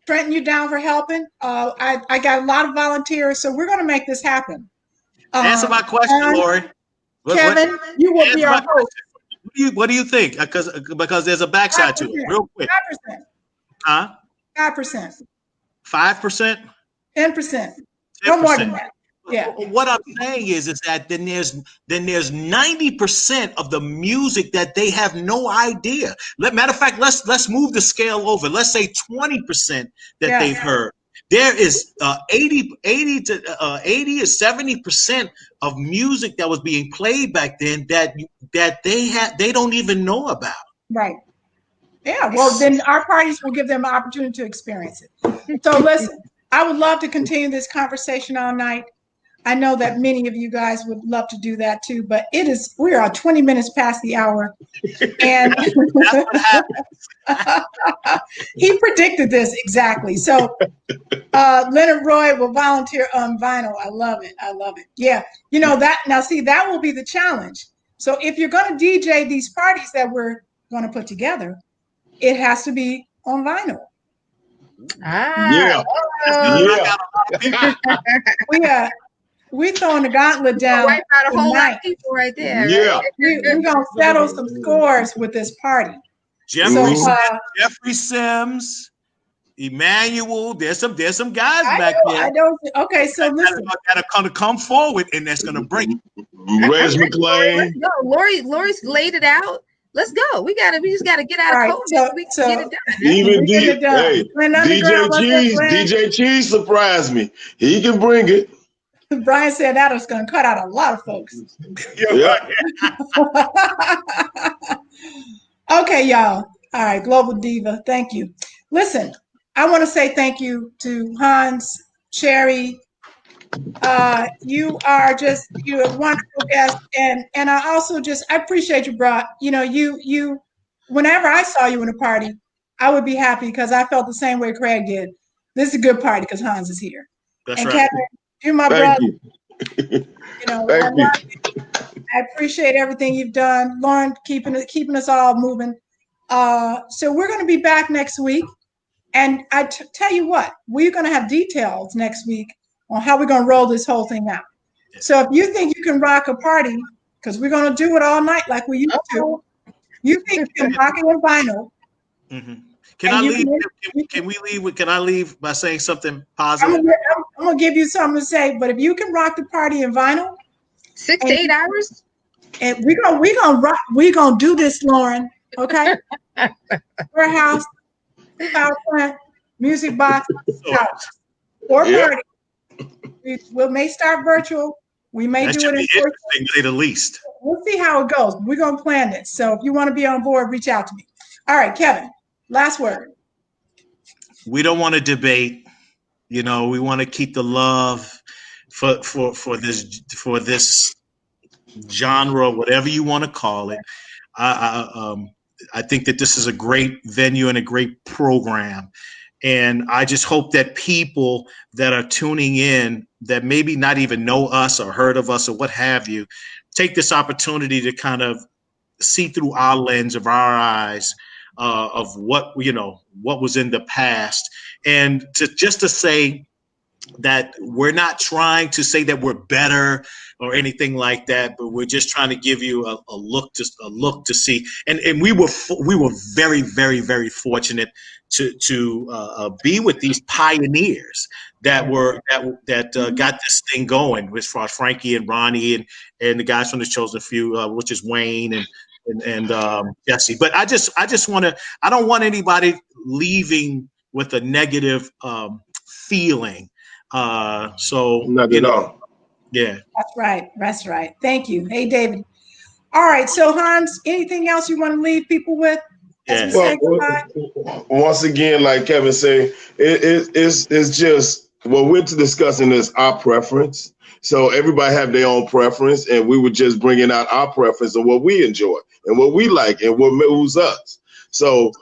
Trenton, you down for helping? I got a lot of volunteers, so we're going to make this happen. Answer my question, Lori. Kevin, you will be our host. What do you think? Because there's a backside to it. Real quick. 5%. Huh? 5%. 5%? 10%. No more than that. Yeah. What I'm saying is that then there's 90% of the music that they have no idea. Matter of fact, let's move the scale over. Let's say 20% that they've heard. There is 80 to 70% of music that was being played back then that they don't even know about. Right. Yeah. Well, then our parties will give them an opportunity to experience it. So listen, I would love to continue this conversation all night. I know that many of you guys would love to do that too, but we are 20 minutes past the hour. And he predicted this exactly. So Leonard Roy will volunteer on vinyl. I love it. Yeah. You know that now see, that will be the challenge. So if you're going to DJ these parties that we're going to put together, it has to be on vinyl. We're throwing the gauntlet down. Wipe out a whole lot of people right there. Yeah. Right? We're gonna settle some scores with this party. Jeffrey Sims, Emmanuel. There's some guys back there. Okay, so listen. That are come forward, and that's gonna bring it. Where's McLean? No, Lori's laid it out. Let's go. We just gotta get out of COVID. We can get it done. DJ Cheese surprised me. He can bring it. Brian said that was going to cut out a lot of folks. Okay, y'all. All right, Global Diva, thank you. Listen, I want to say thank you to Hans, Chery. You are you're a wonderful guest, and I also I appreciate you brought. You know, you whenever I saw you in a party, I would be happy because I felt the same way Craig did. This is a good party because Hans is here. That's right. Kevin, you're my brother. You know, I appreciate everything you've done, Lauren, keeping us all moving. So we're going to be back next week, and I tell you what, we're going to have details next week on how we're going to roll this whole thing out. So if you think you can rock a party, because we're going to do it all night like we used to, you think you can rock it with vinyl. Mm-hmm. Can I leave by saying something positive? I'm gonna give you something to say, but if you can rock the party in vinyl, 6 to 8 hours. And we're gonna do this, Lauren. Okay. Warehouse, power plant, music box, house, or party. We may start virtual. We may That do should it be in person. interesting, to say the least. We'll see how it goes. We're gonna plan this. So if you want to be on board, reach out to me. All right, Kevin. Last word. We don't want to debate. You know, we want to keep the love for this genre, whatever you want to call it. I think that this is a great venue and a great program. And I just hope that people that are tuning in that maybe not even know us or heard of us or what have you, take this opportunity to kind of see through our lens of our eyes of what was in the past, and to say that we're not trying to say that we're better or anything like that, but we're just trying to give you a look to see. And we were very, very, very fortunate to be with these pioneers that got this thing going, as far as Frankie and Ronnie and the guys from the Chosen Few, which is Wayne and Jesse. But I don't want anybody leaving with a negative feeling. So Not at all. Yeah. That's right. Thank you. Hey, David. All right. So Hans, anything else you want to leave people with? Yes. Well, once again, like Kevin said, it's just what we're discussing is our preference. So everybody have their own preference, and we were just bringing out our preference of what we enjoy and what we like and what moves us. So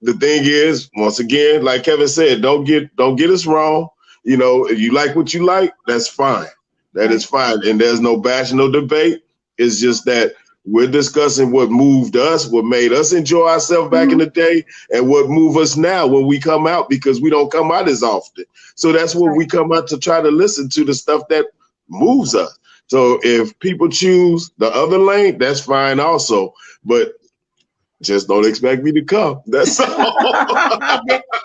the thing is, once again, like Kevin said, don't get us wrong. You know, if you like what you like, that's fine. That is fine. And there's no bashing, no debate. It's just that we're discussing what moved us, what made us enjoy ourselves back in the day, and what move us now when we come out, because we don't come out as often. So that's what we come out to try to listen to, the stuff that moves us. So if people choose the other lane, that's fine also. But just don't expect me to come. That's all.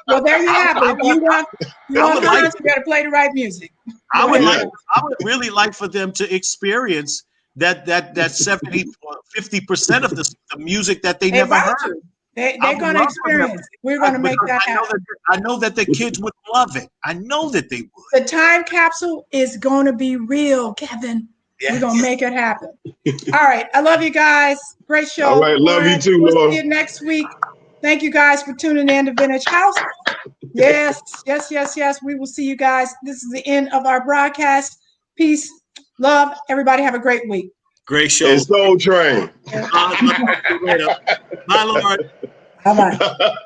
Well, there you have it. If you want Hans, you got to play the right music. I would really like for them to experience that 70 or 50% of the music that they never heard. They're going to experience it. We're going to make that happen. I know that the kids would love it. I know that they would. The time capsule is going to be real, Kevin. Yes. We're going to make it happen. All right. I love you guys. Great show. All right. Love you too, Lord. Lord. See you next week. Thank you guys for tuning in to Vintage House. Yes. We will see you guys. This is the end of our broadcast. Peace, love. Everybody have a great week. Great show. And Soul Train. Bye, Lord. Bye-bye.